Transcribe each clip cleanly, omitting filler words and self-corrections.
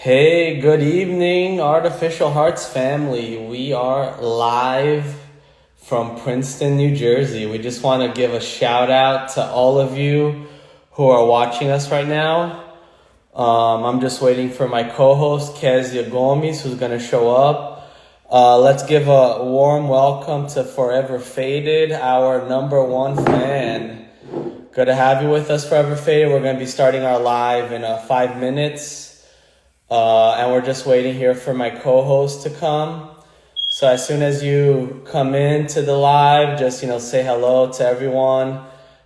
Hey, good evening, Artificial Hearts family. We are live from Princeton, New Jersey. We just want to give a shout out to all of you who are watching us right now. I'm just waiting for my co-host, Kezia Gomes, who's going to show up. Let's give a warm welcome to Forever Faded, our number one fan. Good to have you with us, Forever Faded. We're going to be starting our live in 5 minutes. And we're just waiting here for my co-host to come. So as soon as you come into the live, just, say hello to everyone.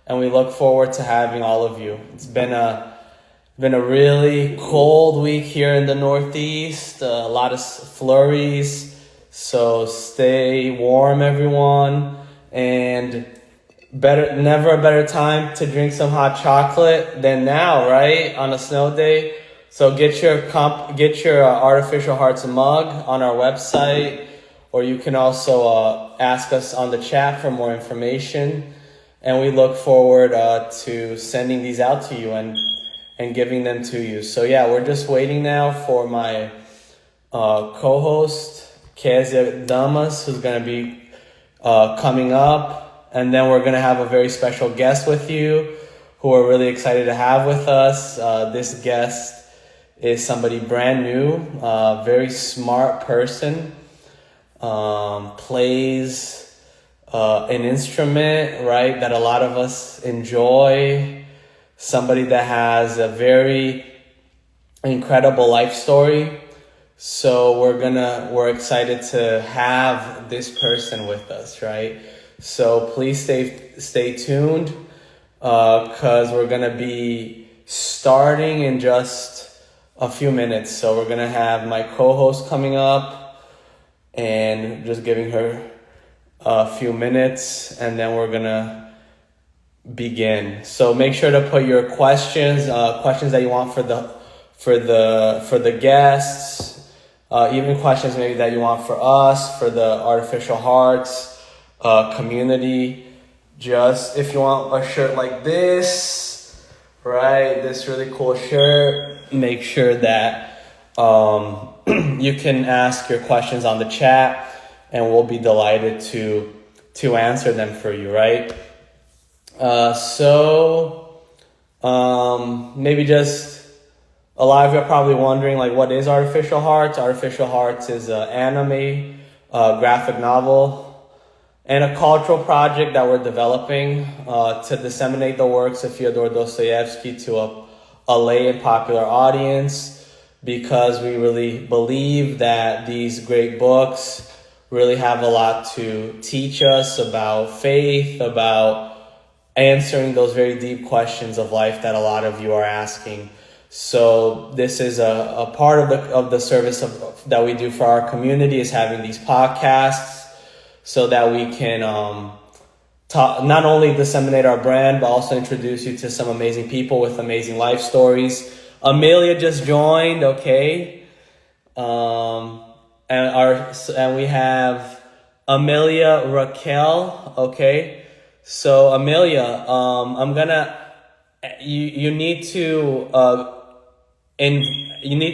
And we look forward to having all of you. It's been a really cold week here in the Northeast, a lot of flurries. So stay warm, everyone. And never a better time to drink some hot chocolate than now, right? On a snow day. So get your Artificial Hearts mug on our website, or you can also ask us on the chat for more information. And we look forward to sending these out to you and giving them to you. So yeah, we're just waiting now for my co-host, Kezia Damas, who's going to be coming up. And then we're going to have a very special guest with you who we're really excited to have with us. This guest is somebody brand new, very smart person, plays an instrument, right, that a lot of us enjoy, somebody that has a very incredible life story. So we're excited to have this person with us, right? So please stay tuned, because we're gonna be starting in just a few minutes. So we're gonna have my co-host coming up and just giving her a few minutes, and then we're gonna begin. So make sure to put your questions that you want for the guests, even questions maybe that you want for us, for the Artificial Hearts community. Just if you want a shirt like this, right, this really cool shirt, make sure that you can ask your questions on the chat, and we'll be delighted to answer them for you, right? Maybe just a lot of you are probably wondering, like, what is Artificial Hearts? Artificial Hearts is an anime, graphic novel, and a cultural project that we're developing to disseminate the works of Fyodor Dostoevsky to a lay and popular audience, because we really believe that these great books really have a lot to teach us about faith, about answering those very deep questions of life that a lot of you are asking. So this is a part of the service that we do for our community, is having these podcasts so that we can not only disseminate our brand, but also introduce you to some amazing people with amazing life stories. Amelia just joined, okay? And we have Amelia Raquel, okay? So Amelia, you need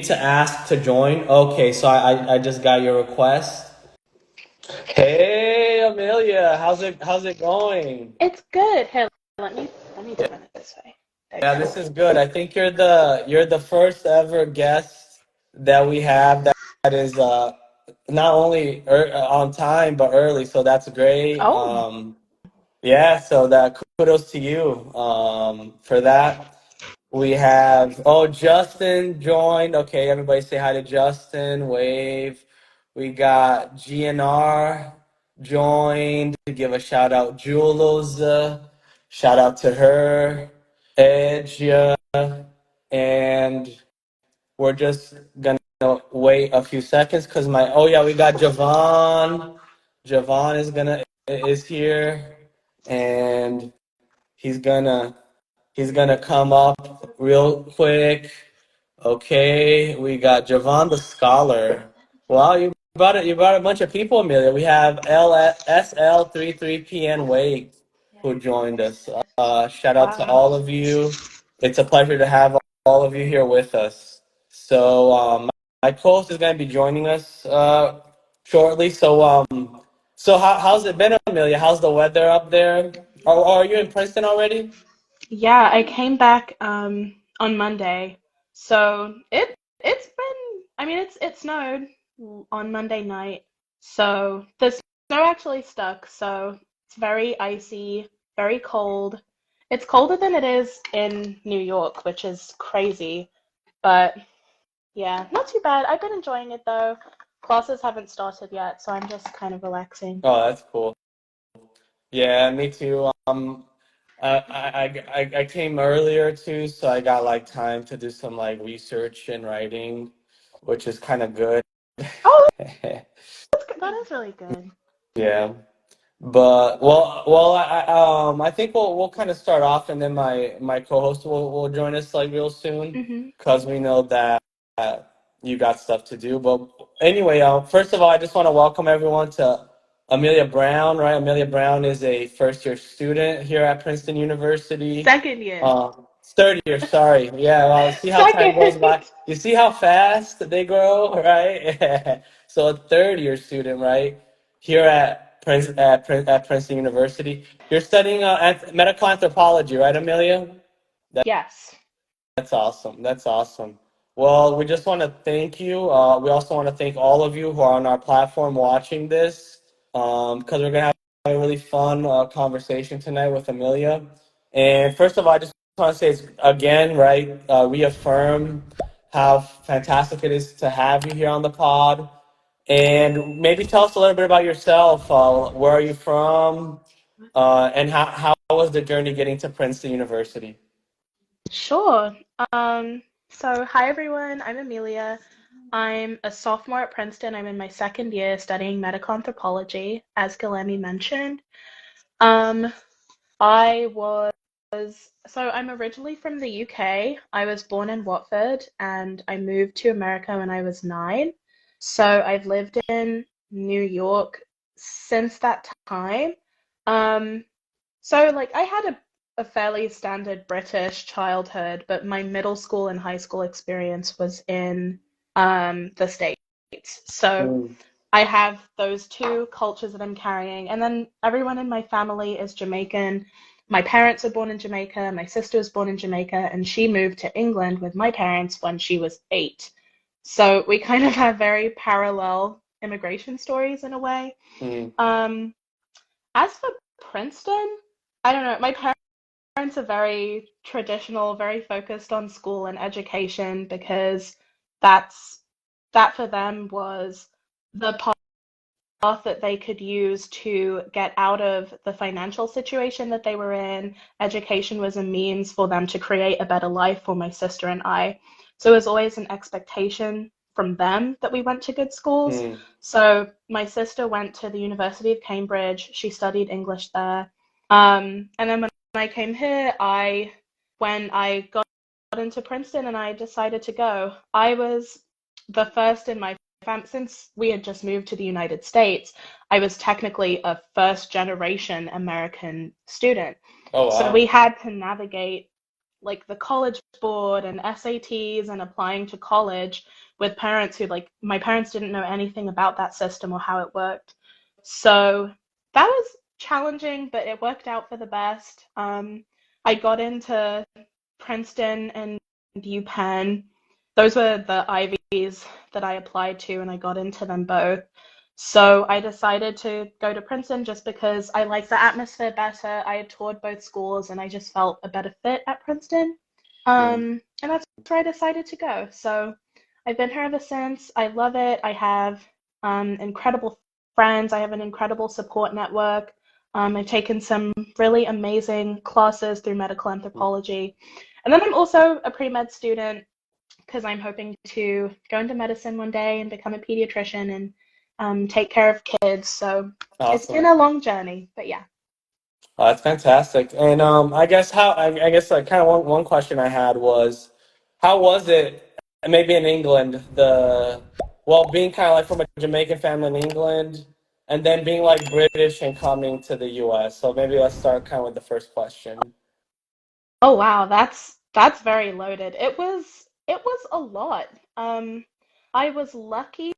to ask to join. Okay, so I just got your request. Hey Amelia, how's it going? It's good. Hey, let me turn it this way. Yeah, this is good. I think you're the first ever guest that we have that is not only on time but early, so that's great. Oh, Yeah, so that kudos to you for that. We have Justin joined. Okay, everybody say hi to Justin. Wave. We got GNR joined. Give a shout out, Jules. Shout out to her. Edge, and we're just gonna wait a few seconds because we got Javon. Javon is here, and he's gonna come up real quick. Okay, we got Javon the Scholar. Wow, you brought a bunch of people, Amelia. We have SL33PN Wake who joined us. Shout out to all of you. It's a pleasure to have all of you here with us. So my co-host is going to be joining us shortly. So how's it been, Amelia? How's the weather up there? Are you in Princeton already? Yeah, I came back on Monday. So it's been it snowed on Monday night. So the snow actually stuck. So it's very icy, very cold. It's colder than it is in New York, which is crazy. But yeah, not too bad. I've been enjoying it though. Classes haven't started yet, so I'm just kind of relaxing. Oh, that's cool. Yeah, me too. I came earlier too, so I got like time to do some like research and writing, which is kind of good. Oh, that is really good. Yeah. But I think we'll kind of start off, and then my co-host will join us like real soon, hmm because we know that you got stuff to do. But anyway, first of all, I just want to welcome everyone to Amelia Brown. Right, Amelia Brown is a first year student here at Princeton University. Second year. Third year, sorry. Yeah, well, see how time goes Second. by. You see how fast they grow, right? So a third year student, right? Here at Princeton University. You're studying medical anthropology, right, Amelia? Yes. That's awesome. That's awesome. Well, we just want to thank you. We also want to thank all of you who are on our platform watching this, because we're gonna have a really fun conversation tonight with Amelia. And first of all, I just want to say again, right, reaffirm how fantastic it is to have you here on the pod. And maybe tell us a little bit about yourself. Where are you from? And how was the journey getting to Princeton University? Sure. So hi everyone, I'm Amelia. I'm a sophomore at Princeton. I'm in my second year studying medical anthropology, as Galemi mentioned. Um, I was I'm originally from the UK. I was born in Watford and I moved to America when I was 9. So I've lived in New York since that time. Um, So, like, I had a fairly standard British childhood, but my middle school and high school experience was in the States. So Mm. I have those two cultures that I'm carrying. And then everyone in my family is Jamaican. My parents are born in Jamaica. My sister was born in Jamaica, and she moved to England with my parents when she was 8. So we kind of have very parallel immigration stories in a way. Mm. Um, as for Princeton, I don't know. My parents are very traditional, very focused on school and education because that's that for them was the path that they could use to get out of the financial situation that they were in. Education was a means for them to create a better life for my sister and I. So it was always an expectation from them that we went to good schools. Mm. So my sister went to the University of Cambridge. She studied English there. And then when I came here, when I got into Princeton and I decided to go, I was the first in my since we had just moved to the United States, I was technically a first generation American student. Oh, So wow. we had to navigate like the college board and SATs and applying to college with parents who like my parents didn't know anything about that system or how it worked. So that was challenging, but it worked out for the best. I got into Princeton and UPenn. Those were the Ivies that I applied to, and I got into them both. So I decided to go to Princeton just because I liked the atmosphere better. I had toured both schools, and I just felt a better fit at Princeton. Mm. And that's where I decided to go. So I've been here ever since. I love it. I have incredible friends. I have an incredible support network. I've taken some really amazing classes through medical anthropology. And then I'm also a pre-med student because I'm hoping to go into medicine one day and become a pediatrician and take care of kids. So it's been Awesome. a long journey, but yeah. Oh, that's fantastic. And I guess like kind of one question I had was, how was it maybe in England, being kind of like from a Jamaican family in England, and then being like British and coming to the US. So maybe let's start kind of with the first question. Oh wow, that's very loaded. It was. It was a lot. I was lucky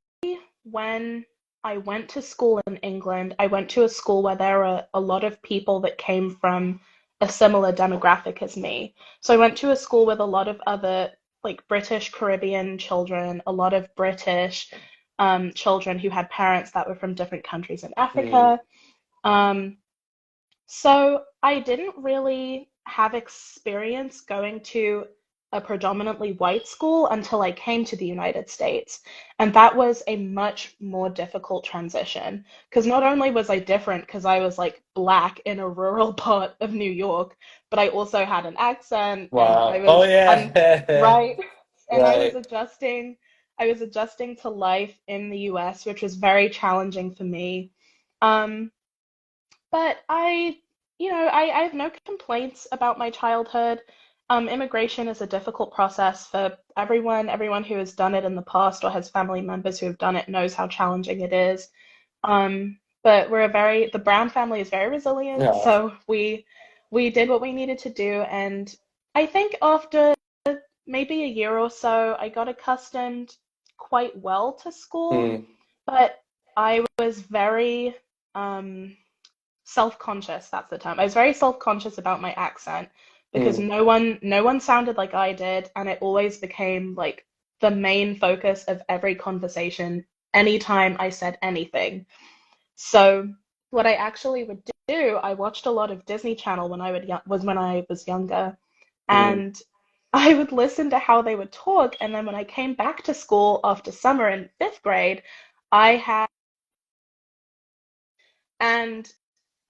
when I went to school in England. I went to a school where there were a lot of people that came from a similar demographic as me. So I went to a school with a lot of other like British Caribbean children, a lot of British children who had parents that were from different countries in Mm, Africa. Um, so I didn't really have experience going to a predominantly white school until I came to the United States. And that was a much more difficult transition because not only was I different because I was like black in a rural part of New York, but I also had an accent and I wow. Oh was yeah. right and Right. I was adjusting to life in the US, which was very challenging for me. Um, but I have no complaints about my childhood. Immigration is a difficult process for everyone. Everyone who has done it in the past or has family members who have done it knows how challenging it is. But the Brown family is very resilient, Yeah. so we did what we needed to do, and I think after maybe a year or so, I got accustomed quite well to school, Mm, but I was very um, self-conscious, that's the term. I was very self-conscious about my accent because mm. no one sounded like I did, and it always became like the main focus of every conversation anytime I said anything. So what I actually would do, I watched a lot of Disney Channel when I was younger, Mm. and I would listen to how they would talk, and then when I came back to school after summer in fifth grade, I had and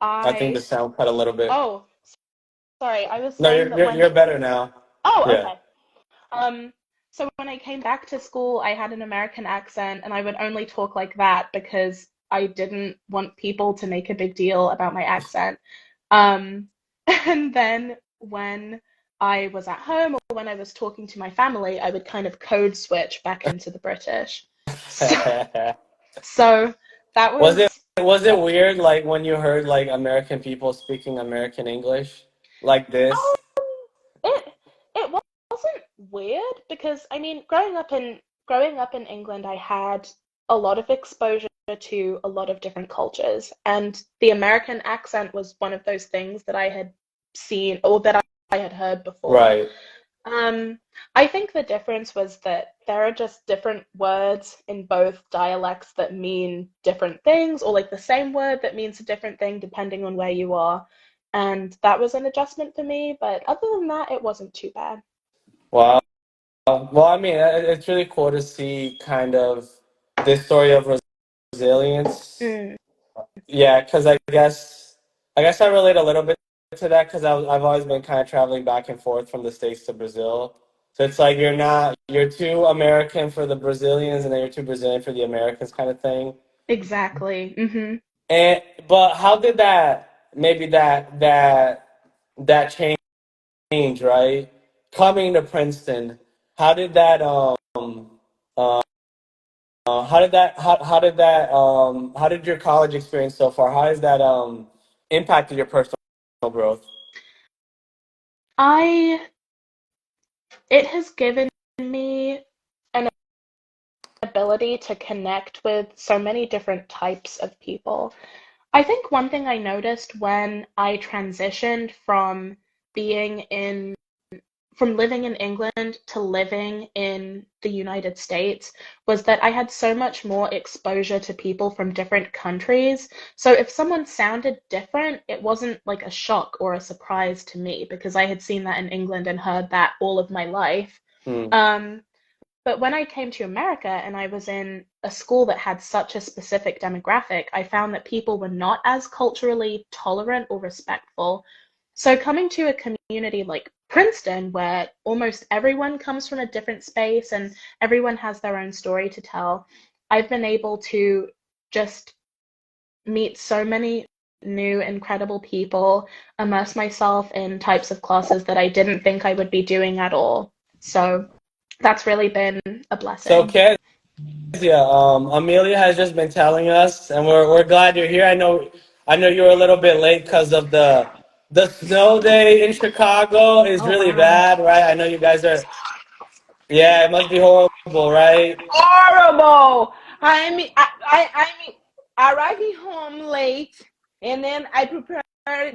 I think the I sound cut a little bit. oh, sorry, I was No, saying you're that you're when you're better now. oh, Yeah. okay. So when I came back to school, I had an American accent and I would only talk like that because I didn't want people to make a big deal about my accent. Um, and then when I was at home or when I was talking to my family, I would kind of code switch back into the British. So, so that Was it was was it that. weird like when you heard like American people speaking American English like this? It it wasn't weird because I mean, growing up in England, I had a lot of exposure to a lot of different cultures, and the American accent was one of those things that I had seen or that I had heard before. Right. Um, I think the difference was that there are just different words in both dialects that mean different things, or like the same word that means a different thing depending on where you are. And that was an adjustment for me, but other than that, it wasn't too bad. Wow. Well, I mean, it's really cool to see kind of this story of resilience. Mm, Yeah, because I guess I relate a little bit to that because I've always been kind of traveling back and forth from the States to Brazil. So it's like you're too American for the Brazilians and then you're too Brazilian for the Americans kind of thing. exactly. And but how did that change, right? Coming to Princeton, how did that uh, how did your college experience so far? How has that impacted your personal growth? I It has given me an ability to connect with so many different types of people. I think one thing I noticed when I transitioned being in from living in England to living in the United States was that I had so much more exposure to people from different countries. So if someone sounded different, it wasn't like a shock or a surprise to me because I had seen that in England and heard that all of my life. Hmm. Um, but when I came to America and I was in a school that had such a specific demographic, I found that people were not as culturally tolerant or respectful. So coming to a community like Princeton, where almost everyone comes from a different space and everyone has their own story to tell, I've been able to just meet so many new incredible people, immerse myself in types of classes that I didn't think I would be doing at all. So that's really been a So, blessing. Kezia, Amelia has just been telling us, and we're glad you're here. I know you were a little bit late because of the snow day in Chicago is Oh, really wow. bad, right? I know you guys are. Yeah, it must be horrible, right? Horrible. I'm arriving home late, and then I prepare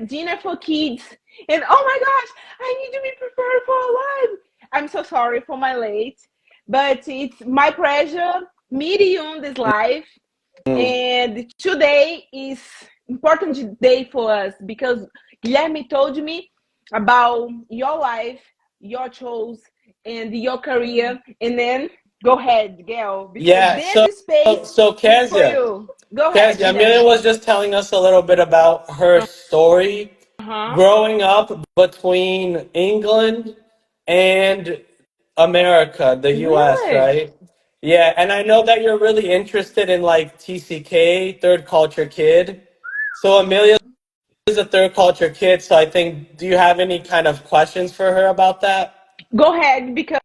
dinner for kids, and oh my gosh, I need to be prepared for life. I'm so sorry for my late, but it's my pleasure meeting you on this live. Mm. And today is important day for us because Guilherme told me about your life, your choice, and your career. And then go ahead, girl, because Yeah, this space so is for Kezia, you. Go ahead, Kezia, Amelia Guilherme. was just telling us a little bit about her story Uh-huh. growing up between England and America, the US, Really? right? Yeah, and I know that you're really interested in like TCK, third culture kid. So Amelia is a third culture kid, so I think, do you have any kind of questions for her about that? Go ahead because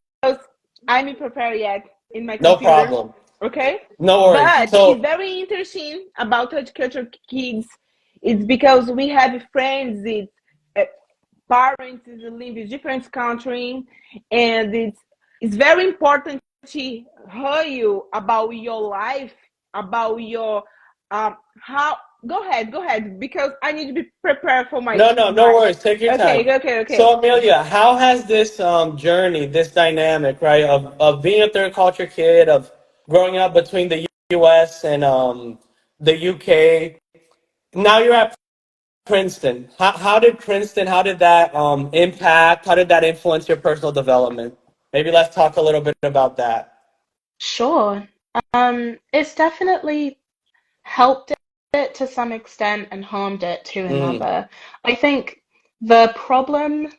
I'm not prepared yet in my No computer. problem. Okay? No worries. But it's So, very interesting about culture kids. It's because we have friends, uh, parents live in different country, and it's very important to hear you about your life, about your how. Go ahead, because I need to be prepared for my no life. worries. Take your time. Okay. So, Amelia, how has this journey, this dynamic, right, of being a third culture kid, of growing up between the U.S. and the U.K. Now you're at Princeton. How did that impact? How did that influence your personal development? Maybe let's talk a little bit about that. Sure. It's definitely helped it to some extent and harmed it to Mm, another. I think the problem,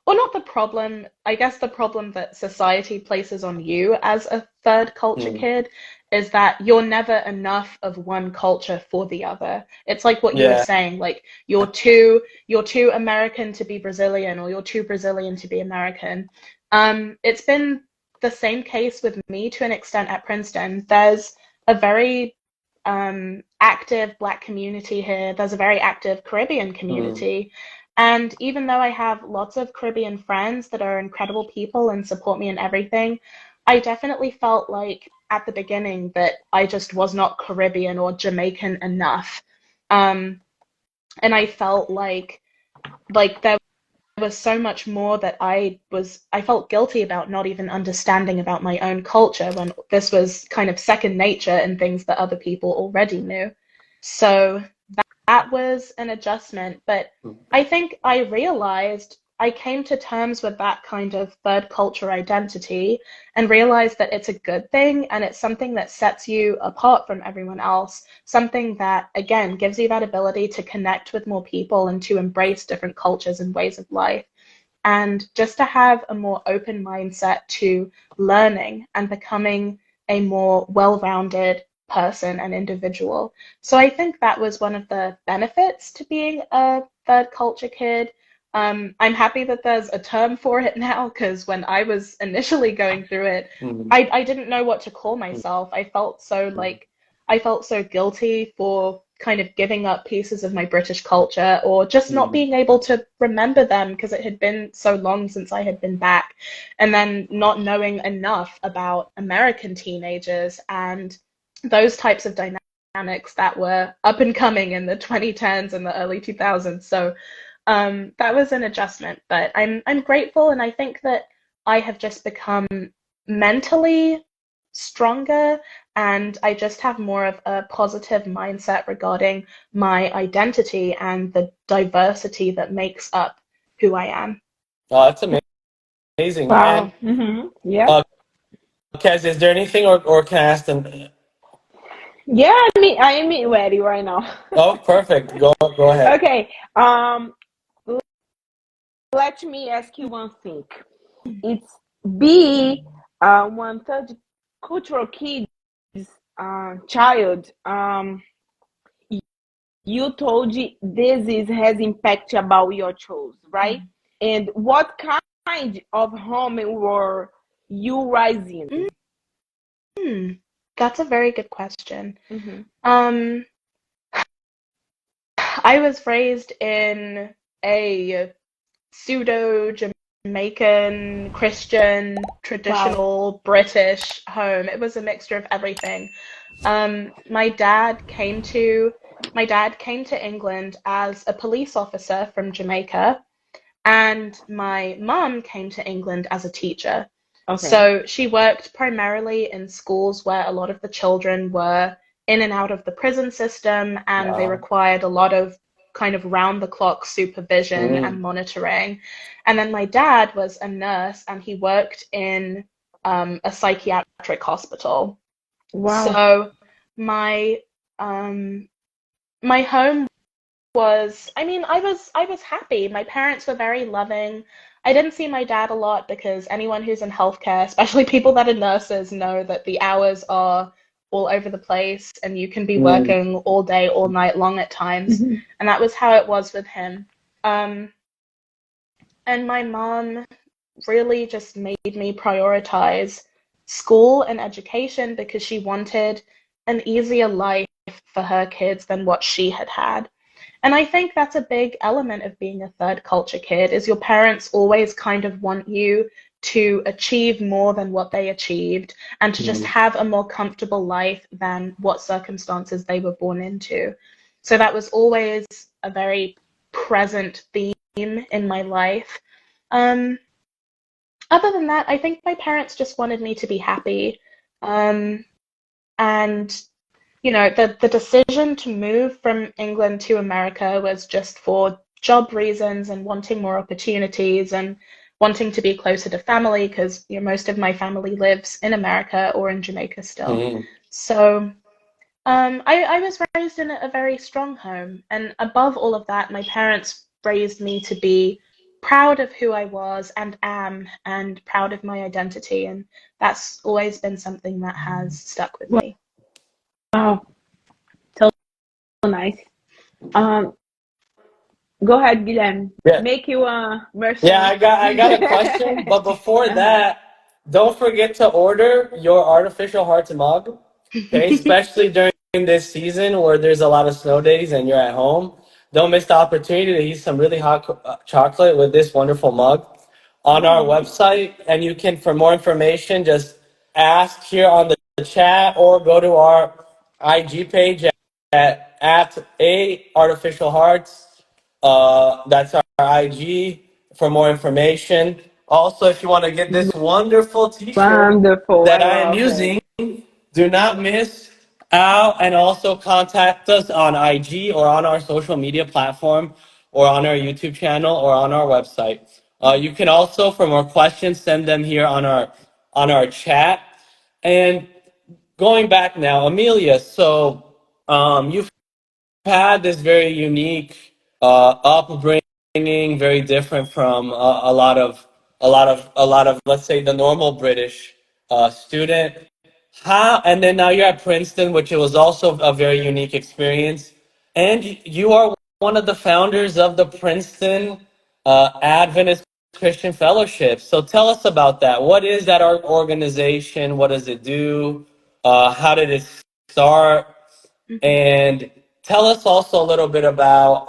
or not the problem, I guess the problem that society places on you as a third culture mm, kid is that you're never enough of one culture for the other. It's like what you were yeah. saying, like you're too American to be Brazilian or you're too Brazilian to be American. It's been the same case with me to an extent at Princeton. There's a very active Black community here. There's a very active Caribbean Mm, community. And even though I have lots of Caribbean friends that are incredible people and support me in everything, I definitely felt like at the beginning that I just was not Caribbean or Jamaican enough. Um, and I felt like there was so much more that I felt guilty about not even understanding about my own culture when this was kind of second nature and things that other people already knew. So that was an adjustment, but I think I realized I came to terms with that kind of third culture identity and realized that it's a good thing and it's something that sets you apart from everyone else, something that, again, gives you that ability to connect with more people and to embrace different cultures and ways of life. And just to have a more open mindset to learning and becoming a more well rounded person and individual. So I think that was one of the benefits to being a third culture kid. I'm happy that there's a term for it now because when I was initially going through it, mm, I didn't know what to call myself. I felt so guilty for kind of giving up pieces of my British culture or just not mm, being able to remember them because it had been so long since I had been back, and then not knowing enough about American teenagers and those types of dynamics that were up and coming in the 2010s and the early 2000s. So that was an adjustment, but I'm grateful, and I think that I have just become mentally stronger, and I just have more of a positive mindset regarding my identity and the diversity that makes up who I am. oh, that's amazing. And Wow. Yeah. uh, Kez, is there anything, or can I ask them? Yeah, I am ready right now. Oh, perfect. Go ahead. Okay. Let me ask you one thing. It's be one third cultural kid child. You told this is has impact about your choice, right? And what kind of home were you raised in? Hmm, that's a very good question. Mm-hmm. Um, I was raised in a pseudo Jamaican, Christian, traditional, British home. It was a mixture of everything. My dad came to England as a police officer from Jamaica, and my mum came to England as a teacher. Okay. So she worked primarily in schools where a lot of the children were in and out of the prison system, and they required a lot of kind of round-the-clock supervision and monitoring. And then my dad was a nurse, and he worked in a psychiatric hospital. Wow. So my my home was, I mean, I was happy. My parents were very loving. I didn't see my dad a lot because anyone who's in healthcare, especially people that are nurses, know that the hours are all over the place and you can be working all day, all night long at times. And that was how it was with him. And my mom really just made me prioritize school and education because she wanted an easier life for her kids than what she had had. And I think that's a big element of being a third culture kid, is your parents always kind of want you to achieve more than what they achieved and to just have a more comfortable life than what circumstances they were born into. So that was always a very present theme in my life. Other than that, I think my parents just wanted me to be happy. And you know, the decision to move from England to America was just for job reasons and wanting more opportunities and wanting to be closer to family because, you know, most of my family lives in America or in Jamaica still. So I was raised in a very strong home. And above all of that, my parents raised me to be proud of who I was and am and proud of my identity. And that's always been something that has stuck with me. Wow. So nice. Go ahead, Guilherme. Yeah. Make you a merchant. Yeah, I got a question, but before that, don't forget to order your artificial hearts mug. Okay, especially during this season where there's a lot of snow days and you're at home. Don't miss the opportunity to eat some really hot chocolate with this wonderful mug on our website. And you can, for more information, just ask here on the chat or go to our IG page at a artificial hearts. That's our IG for more information. Also, if you want to get this wonderful T-shirt Wonderful. that I am using, do not miss out, and also contact us on IG or on our social media platform or on our YouTube channel or on our website. You can also, for more questions, send them here on our chat. And going back now, Amelia, so you've had this very unique upbringing, very different from a lot of let's say the normal British student. How, and then now you're at Princeton, which it was also a very unique experience, and you are one of the founders of the Princeton Adventist Christian Fellowship. So tell us about that. What is that organization? What does it do? How did it start? And tell us also a little bit about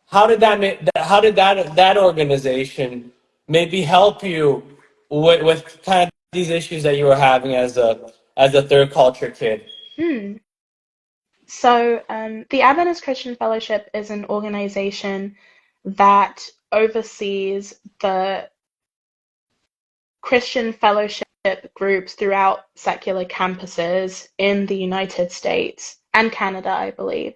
how did that organization maybe help you with kind of these issues that you were having as a third culture kid. So the Adventist Christian Fellowship is an organization that oversees the Christian fellowship groups throughout secular campuses in the United States and Canada, I believe.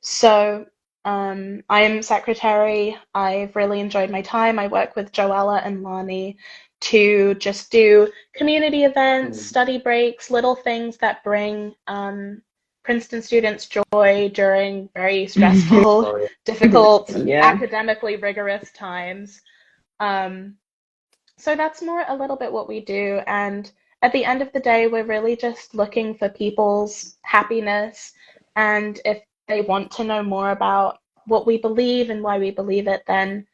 So I am secretary. I've really enjoyed my time. I work with Joella and Lonnie to just do community events, study breaks, little things that bring Princeton students joy during very stressful, difficult, academically rigorous times. So that's more a little bit what we do. And at the end of the day, we're really just looking for people's happiness. And if they want to know more about what we believe and why we believe it, then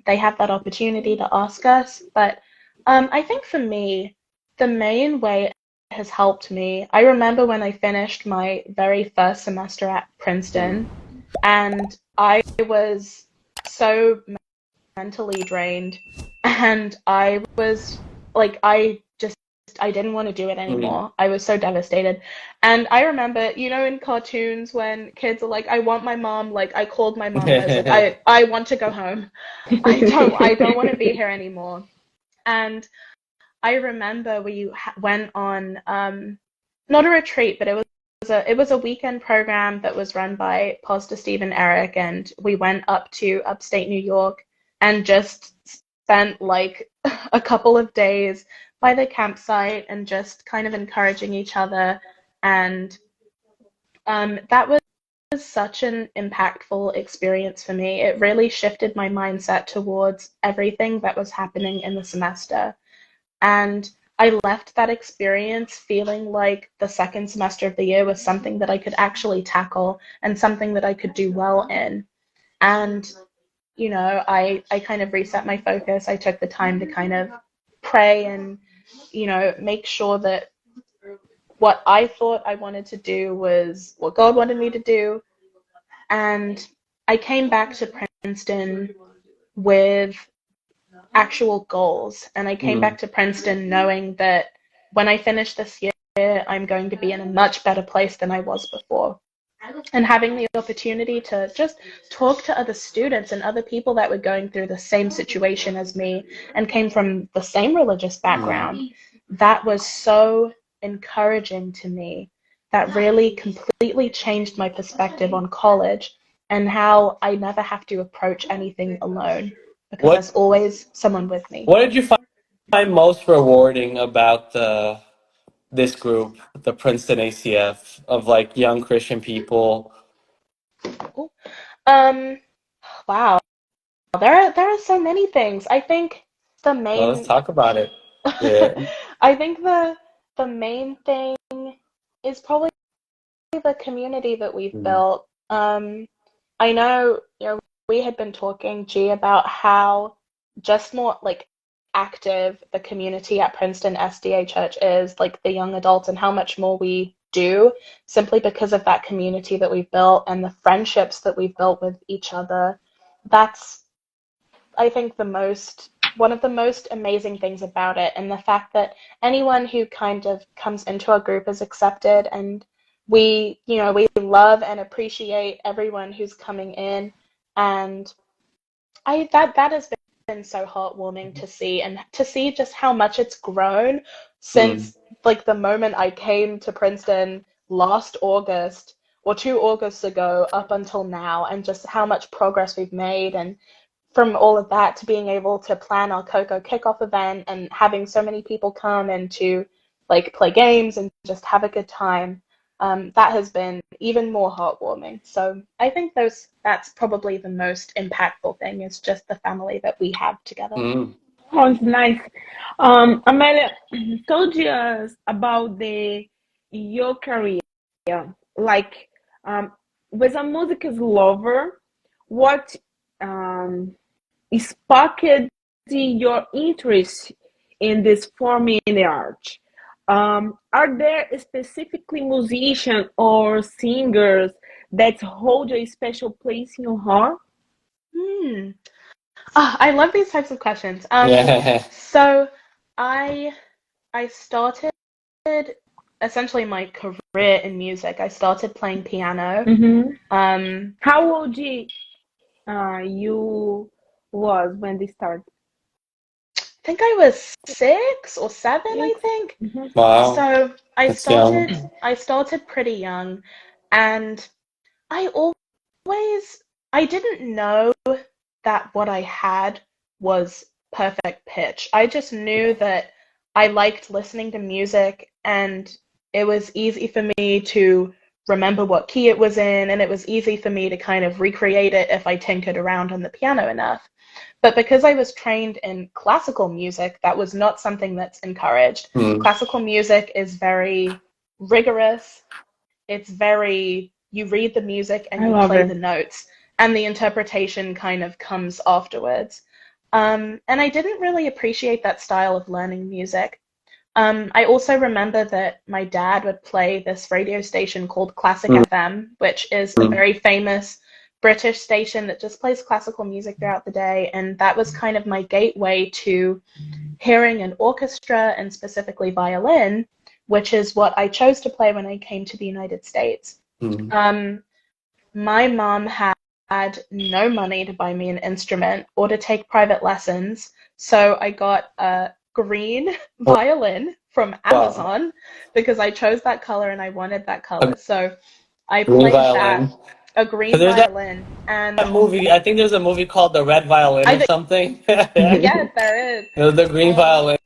they have that opportunity to ask us. But I think for me, the main way it has helped me, I remember when I finished my very first semester at Princeton, and I was so mentally drained, and I was like, I didn't want to do it anymore. I was so devastated. And I remember, you know, in cartoons when kids are like, I want my mom, like I called my mom and I was like, I want to go home. I don't want to be here anymore. And I remember we went on not a retreat, but it was a weekend program that was run by Pastor Stephen Eric, and we went up to upstate New York and just spent like a couple of days by the campsite and just kind of encouraging each other. And that was such an impactful experience for me. It really shifted my mindset towards everything that was happening in the semester. And I left that experience feeling like the second semester of the year was something that I could actually tackle and something that I could do well in. And, you know, I kind of reset my focus. I took the time to kind of pray and, you know, make sure that what I thought I wanted to do was what God wanted me to do. And I came back to Princeton with actual goals. And I came back to Princeton knowing that when I finish this year, I'm going to be in a much better place than I was before. And having the opportunity to just talk to other students and other people that were going through the same situation as me and came from the same religious background, that was so encouraging to me. That really completely changed my perspective on college and how I never have to approach anything alone, because there's always someone with me. What did you find most rewarding about this group, the Princeton ACF, of like young Christian people? Wow. There are so many things. I think the Well, let's main talk about it. Yeah. I think the main thing is probably the community that we've built. I know, you know, we had been talking, G, about how just more like active the community at Princeton SDA Church is, like the young adults, and how much more we do simply because of that community that we've built and the friendships that we've built with each other. That's, I think, one of the most amazing things about it, and the fact that anyone who kind of comes into our group is accepted, and we love and appreciate everyone who's coming in. And that has been so heartwarming to see, and to see just how much it's grown since like the moment I came to Princeton last August or 2 Augusts ago up until now, and just how much progress we've made. And from all of that to being able to plan our Cocoa kickoff event and having so many people come and to like play games and just have a good time, that has been even more heartwarming. So I think that's probably the most impactful thing, is just the family that we have together. Oh, it's nice. Amelia, told us about your career. Like, was a music lover. What sparked your interest in this forming the art? Are there specifically musicians or singers that hold a special place in your heart? I love these types of questions. So I started essentially my career in music. I started playing piano. How old you was when they started? I think I was 6 or 7, I think. Wow. So I That's young. started pretty young, and I didn't know that what I had was perfect pitch. I just knew that I liked listening to music, and it was easy for me to remember what key it was in, and it was easy for me to kind of recreate it if I tinkered around on the piano enough. But because I was trained in classical music, that was not something that's encouraged. Classical music is very rigorous. It's very, you read the music and you play the notes, and the interpretation kind of comes afterwards. And I didn't really appreciate that style of learning music. I also remember that my dad would play this radio station called Classic FM, which is a very famous British station that just plays classical music throughout the day, and that was kind of my gateway to hearing an orchestra and specifically violin, which is what I chose to play when I came to the United States. My mom had no money to buy me an instrument or to take private lessons, so I got a green violin from Amazon because I chose that color and I wanted that color. So I played that, a green violin. And a movie, I think there's a movie called The Red Violin or something. Yes, there is. The green violin.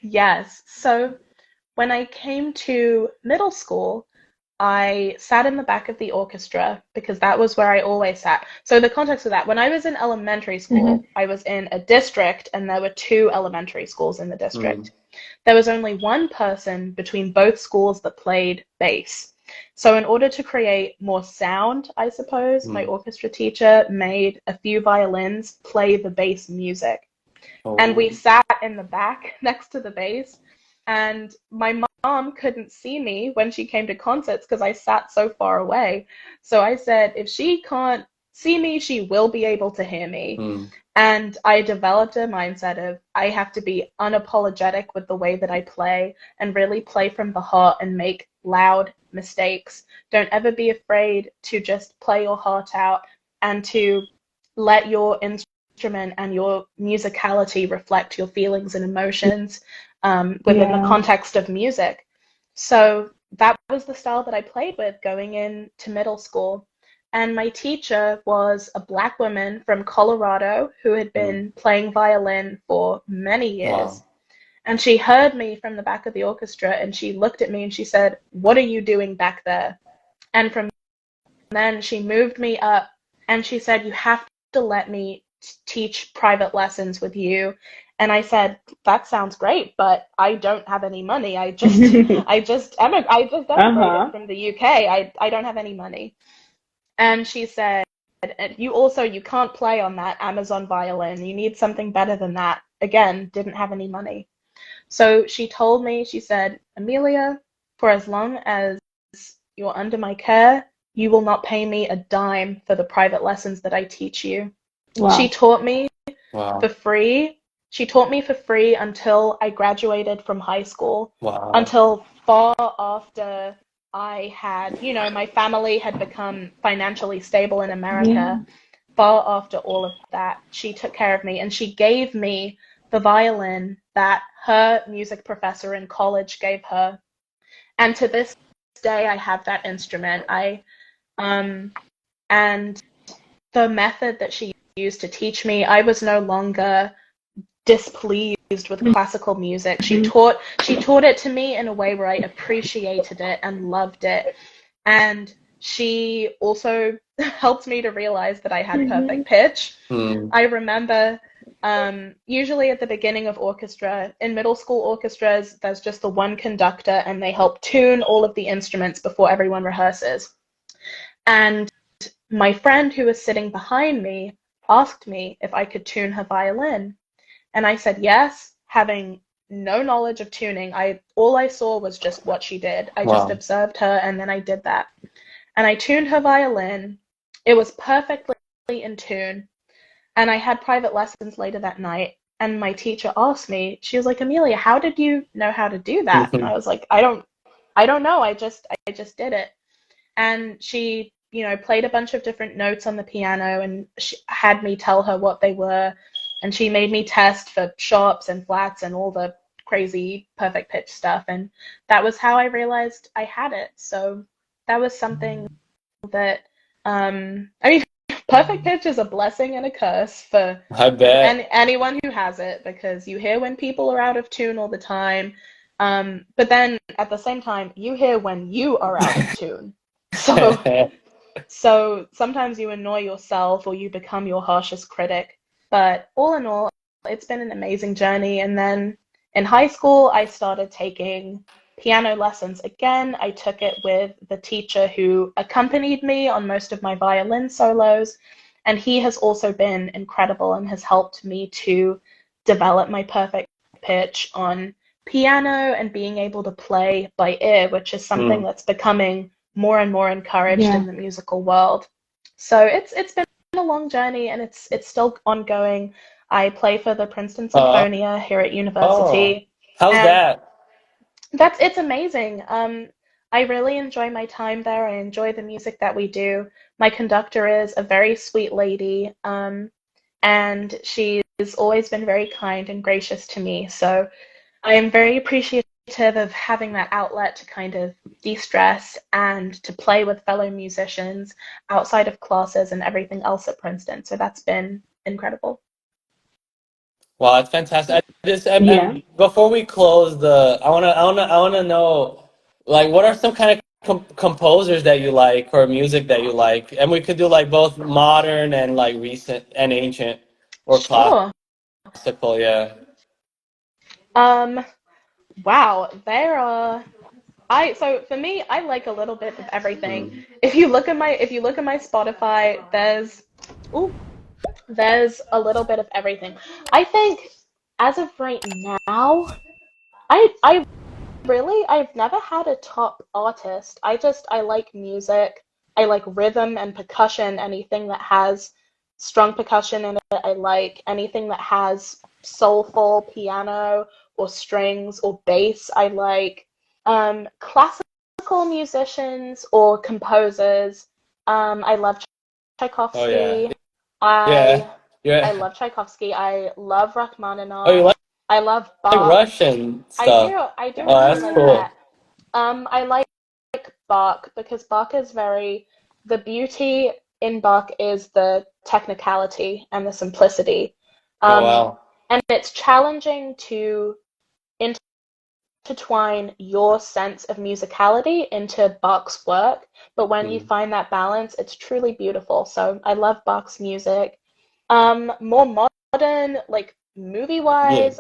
Yes. So when I came to middle school, I sat in the back of the orchestra because that was where I always sat. So the context of that, when I was in elementary school, I was in a district and there were 2 elementary schools in the district. There was only one person between both schools that played bass. So in order to create more sound, I suppose, my orchestra teacher made a few violins play the bass music. And we sat in the back next to the bass, and my mom couldn't see me when she came to concerts because I sat so far away. So I said, if she can't see me, she will be able to hear me. And I developed a mindset of I have to be unapologetic with the way that I play and really play from the heart and make loud mistakes. Don't ever be afraid to just play your heart out and to let your instrument and your musicality reflect your feelings and emotions within the context of music. So that was the style that I played with going into middle school. And my teacher was a Black woman from Colorado who had been playing violin for many years. And she heard me from the back of the orchestra and she looked at me and she said, "What are you doing back there?" And from then she moved me up and she said, "You have to let me teach private lessons with you." And I said, "That sounds great, but I don't have any money. I just emigrated from the UK. I don't have any money." And she said, you can't play on that Amazon violin. You need something better than that." Again, didn't have any money. So she told me, she said, "Amelia, for as long as you're under my care, you will not pay me a dime for the private lessons that I teach you." She taught me for free. She taught me for free until I graduated from high school, until far after I had, my family had become financially stable in America. Far after all of that, she took care of me and she gave me the violin that her music professor in college gave her. And to this day, I have that instrument. And the method that she used to teach me, I was no longer displeased with classical music. She taught it to me in a way where I appreciated it and loved it. And she also helped me to realize that I had perfect pitch. I remember usually at the beginning of orchestra, in middle school orchestras, there's just the one conductor and they help tune all of the instruments before everyone rehearses. And my friend who was sitting behind me asked me if I could tune her violin. And I said yes, having no knowledge of tuning. All I saw was just what she did. I just observed her and then I did that. And I tuned her violin. It was perfectly in tune. And I had private lessons later that night. And my teacher asked me, she was like, "Amelia, how did you know how to do that?" And I was like, I don't know. I just did it. And she, played a bunch of different notes on the piano and she had me tell her what they were. And she made me test for sharps and flats and all the crazy perfect pitch stuff. And that was how I realized I had it. So that was something that, perfect pitch is a blessing and a curse for anyone who has it, because you hear when people are out of tune all the time. But then at the same time, you hear when you are out of tune. So sometimes you annoy yourself or you become your harshest critic. But all in all, it's been an amazing journey. And then in high school, I started taking piano lessons again. I took it with the teacher who accompanied me on most of my violin solos. And he has also been incredible and has helped me to develop my perfect pitch on piano and being able to play by ear, which is something that's becoming more and more encouraged in the musical world. So it's been a long journey, and it's still ongoing. I play for the Princeton Uh, Sinfonia here at oh, university, how's and that? it's amazing. I really enjoy my time there. I enjoy the music that we do. My conductor is a very sweet lady, and she's always been very kind and gracious to me. So I am very appreciative of having that outlet to kind of de-stress and to play with fellow musicians outside of classes and everything else at Princeton. So that's been incredible. Wow, that's fantastic. Yeah. Before we close I wanna know, like, what are some kind of composers that you like or music that you like, and we could do like both modern and like recent and ancient or Sure. classical. Yeah. Um, wow, there are so for me, I like a little bit of everything. If you look at my Spotify, ooh, there's a little bit of everything. I think as of right now, I really, I've never had a top artist. I like music. I like rhythm and percussion. Anything that has strong percussion in it, I like. Anything that has soulful piano or strings or bass, I like. Classical musicians or composers, I love Oh yeah. Tchaikovsky. Yeah. I Yeah. love Tchaikovsky. I love Oh, you Rachmaninoff. I love like Bach. Russian I stuff? do. I do Oh, really that's like cool. that. I like Bach because Bach is the beauty in Bach is the technicality and the simplicity. Oh Um, wow. and it's challenging to intertwine your sense of musicality into Bach's work, but when you Hmm. find that balance, it's truly beautiful. So I love Bach's music. More modern, like Yeah. movie-wise,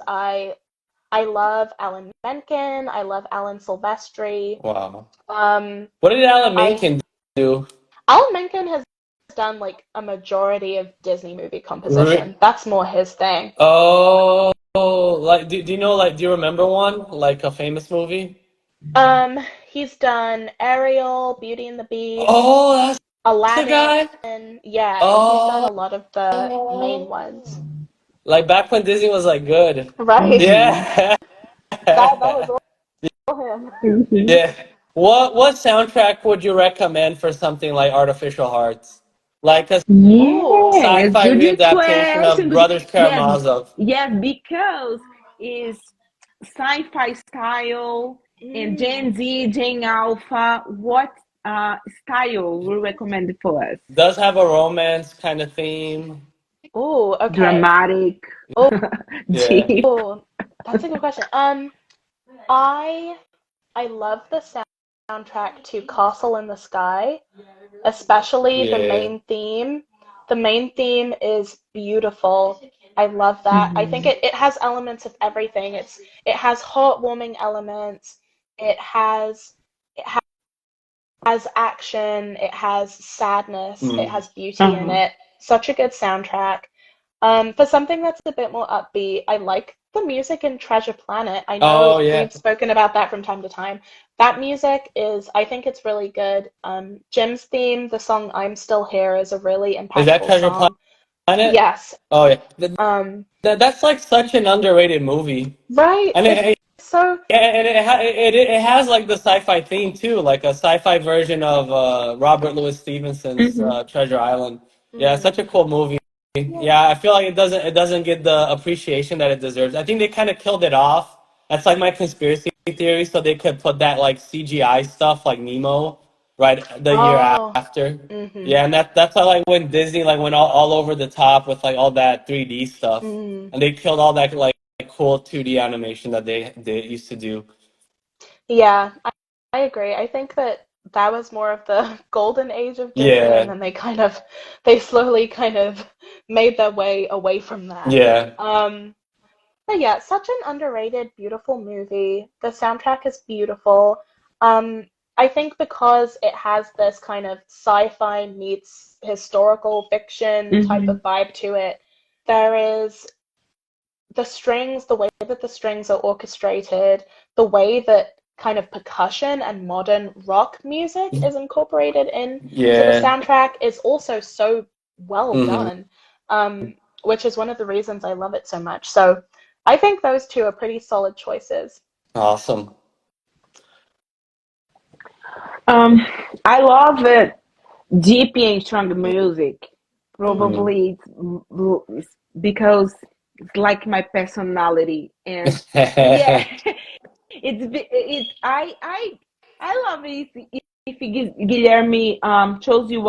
I love Alan Menken. I love Alan Silvestri. Wow. Um, What did Alan I Menken do? Alan Menken has done like a majority of Disney movie Re- composition. That's more his thing. oh, like do you know, like, do you remember one, like a famous movie? He's done Ariel, Beauty and the Beast, Oh, that's the Aladdin. guy. Yeah, he's done Oh, a lot of the main ones. like back when Disney was like good. Right. Mm-hmm. Yeah. That was all him. Mm-hmm. Yeah. What soundtrack would you recommend for something like Artificial Hearts? Like a Ooh. Yes, sci-fi good readaptation of question. Good. Brothers Yes, Karamazov. yes, because it's sci-fi style and Mm. Gen Z, Gen Alpha. What style will recommend for us? Does have a romance kind of theme. Ooh, okay. Dramatic, Oh, Yeah. deep. that's a good question. I I love the soundtrack to Castle in the Sky, especially the Yeah. main theme. The main theme is beautiful. I love that. I think Mm-hmm. it has elements of everything. It has heartwarming elements. It has it has action. It has sadness. It Mm. has beauty in Uh-huh. it. Such a good soundtrack. For something that's a bit more upbeat, I like the music in Treasure Planet. I know Oh yeah. we've spoken about that from time to time. That music I think it's really good. Jim's theme, the song I'm Still Here, is a really Is that impactful Treasure song. Planet? Yes. Oh yeah. Um, That's like such an underrated movie. right. And It's so, it has like the sci-fi theme too, like a sci-fi version of Robert Louis Stevenson's Mm-hmm. Treasure Island. Yeah, it's mm, such a cool movie. Yeah, I feel like it doesn't get the appreciation that it deserves. I think they kind of killed it off. That's like my conspiracy theory, so they could put that like CGI stuff like Nemo right the year oh, after. mm-hmm, Yeah, and that's why like when Disney like went all over the top with like all that 3D stuff, mm. and they killed all that like cool 2D animation that they used to do. Yeah, I agree. I think that was more of the golden age of Disney, and Yeah, then they slowly kind of made their way away from that. yeah, Um, but yeah, such an underrated, beautiful movie. The soundtrack is beautiful. Um, I think because it has this kind of sci-fi meets historical fiction type Mm-hmm. of vibe to it, there is the strings, the way that the strings are orchestrated, the way that kind of percussion and modern rock music is incorporated in to the Yeah. soundtrack is also so well Mhm. done, which is one of the reasons I love it so much. So I think those two are pretty solid choices. Awesome. I love it. Deep and strong music. Mm. Probably it's because it's like my personality, and yeah, it's I love it if Guilherme chose you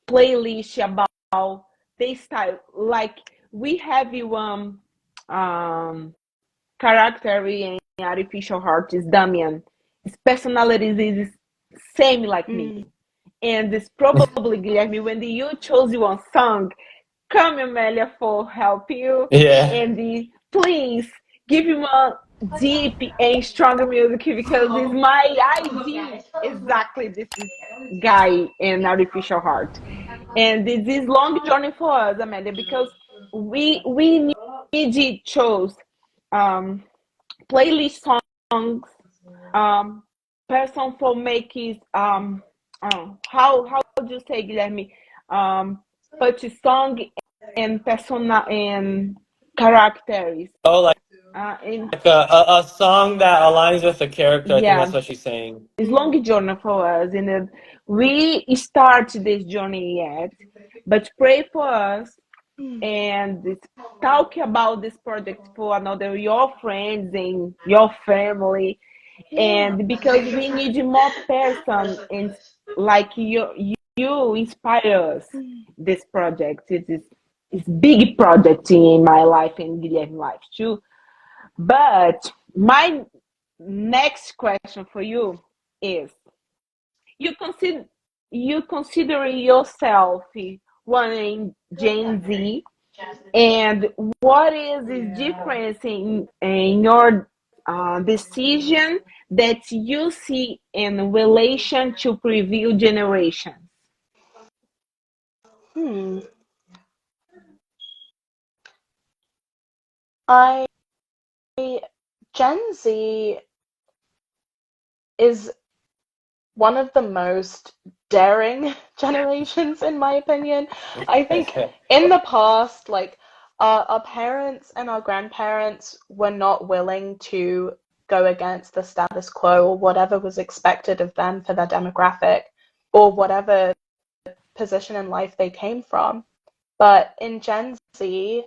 playlist about this style. Like we have you character in artificial heart is Damian. His personality is same like me. And it's probably Guilherme when you chose one song, come Amelia for help you, Yeah. and please give him a deep and strong music because it's my ID exactly this guy in artificial heart. And this is long journey for us, Amelia, because we need to choose um, playlist songs, person for making how do you say, Guilherme, put song and persona and characters Oh, like in a song that aligns with the character. I think that's yeah, what she's saying. it's long journey for us, and we start this journey yet, but pray for us and talk about this project for another your friends and your family, and because we need more person and like you inspire us. This project it's big project in my life and Guilherme's life too. But my next question for you is: you consider you consider yourself one in Gen Z, and what is the difference in your decision that you see in relation to preview generations? Hmm. I Gen Z is one of the most daring generations, in my opinion. I think in the past, like our parents and our grandparents were not willing to go against the status quo or whatever was expected of them for their demographic or whatever position in life they came from. But in Gen Z,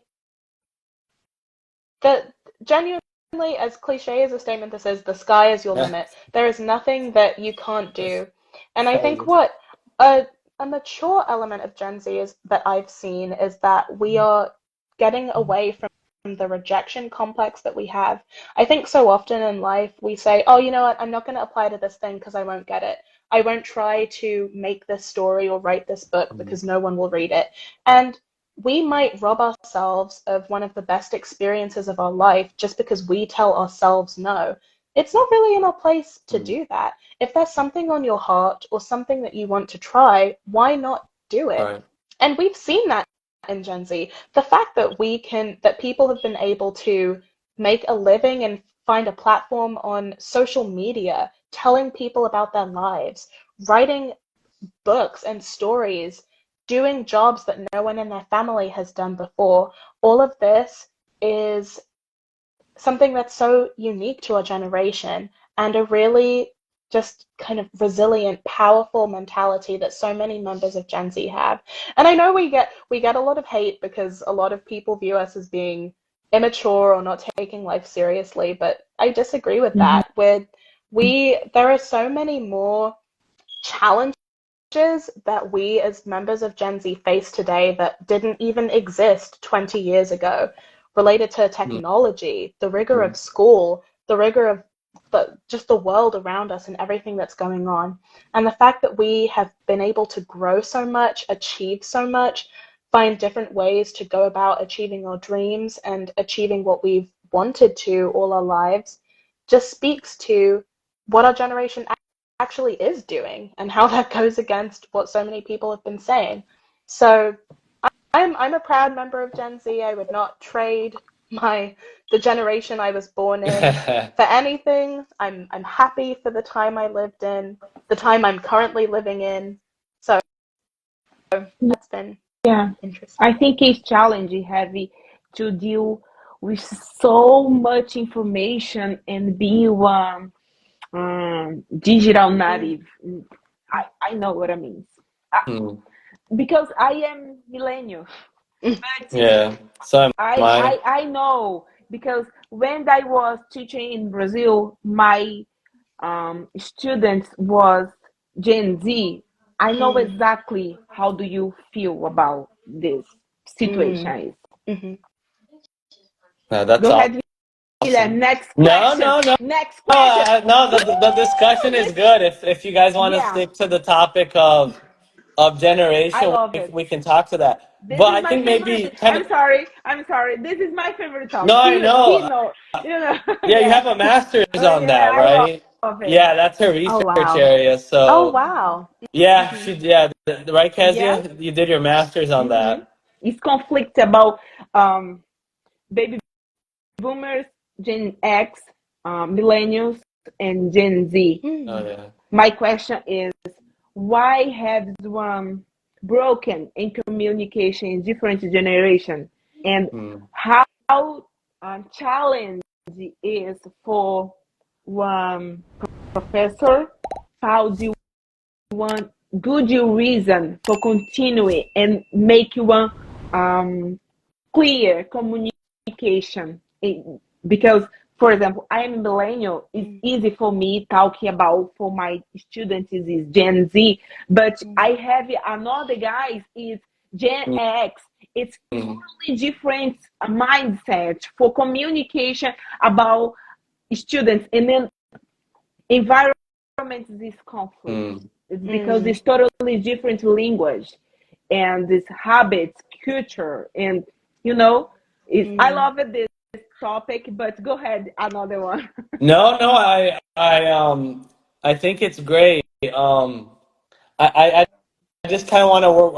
that genuinely, as cliche as a statement this is, the sky is your limit. There is nothing that you can't do. And I think what a, a mature element of Gen Z is that I've seen is that we are getting away from the rejection complex that we have. I think so often in life we say, oh, you know what, I'm not going to apply to this thing because I won't get it. I won't try to make this story or write this book because no one will read it. And we might rob ourselves of one of the best experiences of our life just because we tell ourselves no. It's not really in our place to do that. If there's something on your heart or something that you want to try, why not do it? Right. And we've seen that in Gen Z. The fact that that people have been able to make a living and find a platform on social media, telling people about their lives, writing books and stories, doing jobs that no one in their family has done before. All of this is something that's so unique to our generation and a really just kind of resilient, powerful mentality that so many members of Gen Z have. And I know we get a lot of hate because a lot of people view us as being immature or not taking life seriously, but I disagree with Mm-hmm. that. There are so many more challenges that we as members of Gen Z face today that didn't even exist 20 years ago, related to technology, the rigor of school, the rigor of just the world around us and everything that's going on. And the fact that we have been able to grow so much, achieve so much, find different ways to go about achieving our dreams and achieving what we've wanted to all our lives just speaks to what our generation actually is doing and how that goes against what so many people have been saying. So I'm a proud member of Gen Z. I would not trade the generation I was born in. For anything, I'm happy for the time I lived in, the time I'm currently living in. So that's been Yeah, interesting. I think it's challenging heavy to deal with so much information and be one digital native. I know what I mean. Hmm. Because I am millennial, but Yeah, so am I, I. I I know because when I was teaching in Brazil, my students was Gen Z. I know Mm, exactly how do you feel about this mm, situation. mhm. No, that's Go ahead, William. awesome. Next No, question. no, no. Next No, question. the discussion is This, good. If you guys want to yeah, stick to the topic of I generation, love we it. we can talk to that. This But is I my think maybe favorite. kind of I'm sorry. I'm sorry. This is my favorite no, topic. I He know. know. You know. Yeah, you Yeah. have a master's Oh on yeah. that, I right? love it. Yeah, that's her Oh research wow. area. Oh So wow. yeah, Mhm. right, Yeah. Kezia? You did your master's on Mm-hmm. that. It's conflict about um baby boomers, Gen X, millennials, and Gen Z. Oh Mm, yeah. My question is, why has one broken in communication in different generations, and Hmm. how challenge is for one professor? How do one good reason for continuing and make one um, clear communication because for example I am millennial, it's mm, easy for me talking about for my students is Gen Z, but mm, I have another guys is Gen X. It's Hmm. totally different mindset for communication about students, and then environment is conflict. Hmm. It's because mm, it's totally different language and this habits, culture, and you know, is I mm. love it, this topic. But go ahead, another one. No, no, I think it's great. I just kind of want to work.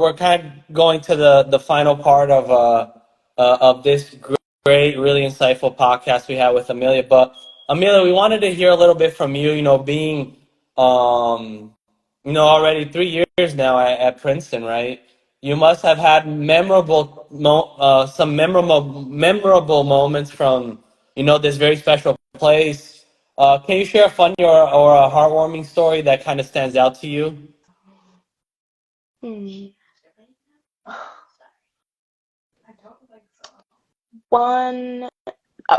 We're kind of going to the final part of this great, really insightful podcast we had with Amelia. But Amelia, we wanted to hear a little bit from you. You know, being already 3 years now at Princeton, right? You must have had some memorable moments from this very special place. Can you share a funny or a heartwarming story that kind of stands out to you? Mm. One,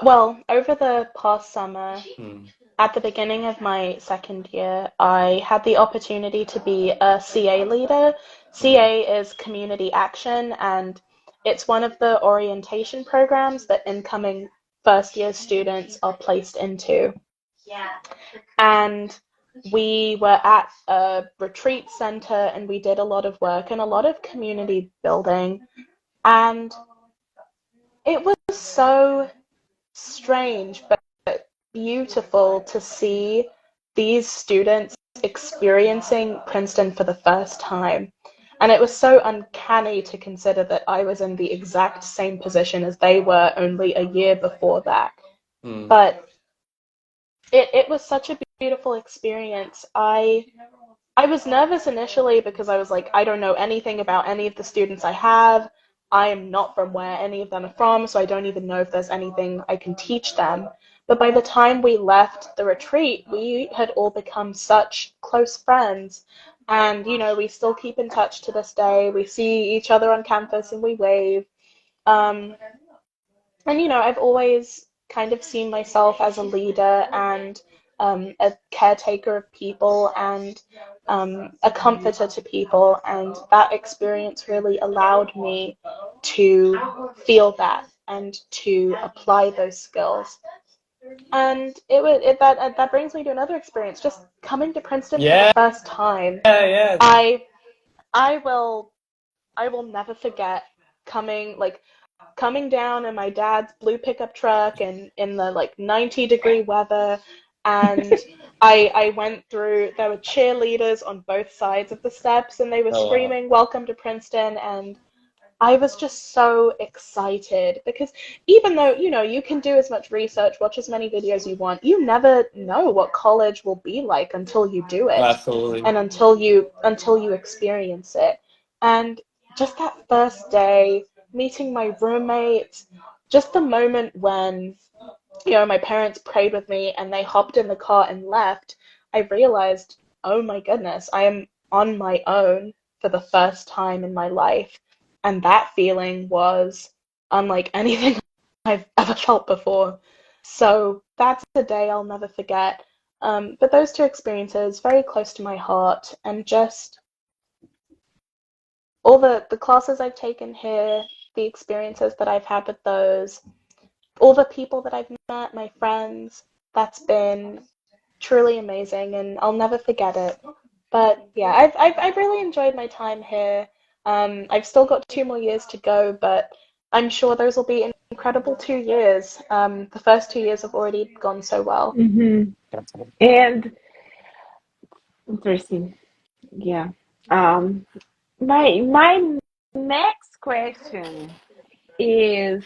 well, over the past summer, Hmm. at the beginning of my second year, I had the opportunity to be a CA leader. Hmm. CA is community action, and it's one of the orientation programs that incoming first year students are placed into. And we were at a retreat center and we did a lot of work and a lot of community building. And it was so strange but beautiful to see these students experiencing Princeton for the first time. And it was so uncanny to consider that I was in the exact same position as they were only a year before that. Hmm. But it was such a beautiful experience. I was nervous initially because I was like, I don't know anything about any of the students I have. I am not from where any of them are from, so I don't even know if there's anything I can teach them. But by the time we left the retreat, we had all become such close friends. And, we still keep in touch to this day. We see each other on campus and we wave. Um, and I've always kind of seen myself as a leader and a caretaker of people and a comforter to people, and that experience really allowed me to feel that and to apply those skills. And that brings me to another experience, just coming to Princeton for the Yeah, first time. yeah. I I will I will never forget coming down in my dad's blue pickup truck and in the like 90-degree weather, and I went through. There were cheerleaders on both sides of the steps and they were Oh wow. screaming welcome to Princeton, and I was just so excited because even though, you can do as much research, watch as many videos you want, you never know what college will be like until you do it Absolutely. and until you experience it. And just that first day, meeting my roommates, just the moment when, my parents prayed with me and they hopped in the car and left, I realized, oh my goodness, I am on my own for the first time in my life. And that feeling was unlike anything I've ever felt before. So that's a day I'll never forget. But those two experiences, very close to my heart, and just all the classes I've taken here, the experiences that I've had with those, all the people that I've met, my friends, that's been truly amazing, and I'll never forget it. But yeah, I've really enjoyed my time here. I've still got 2 more years to go, but I'm sure those will be incredible 2 years. The first 2 years have already gone so well. Mm-hmm. And interesting. Yeah. My next question is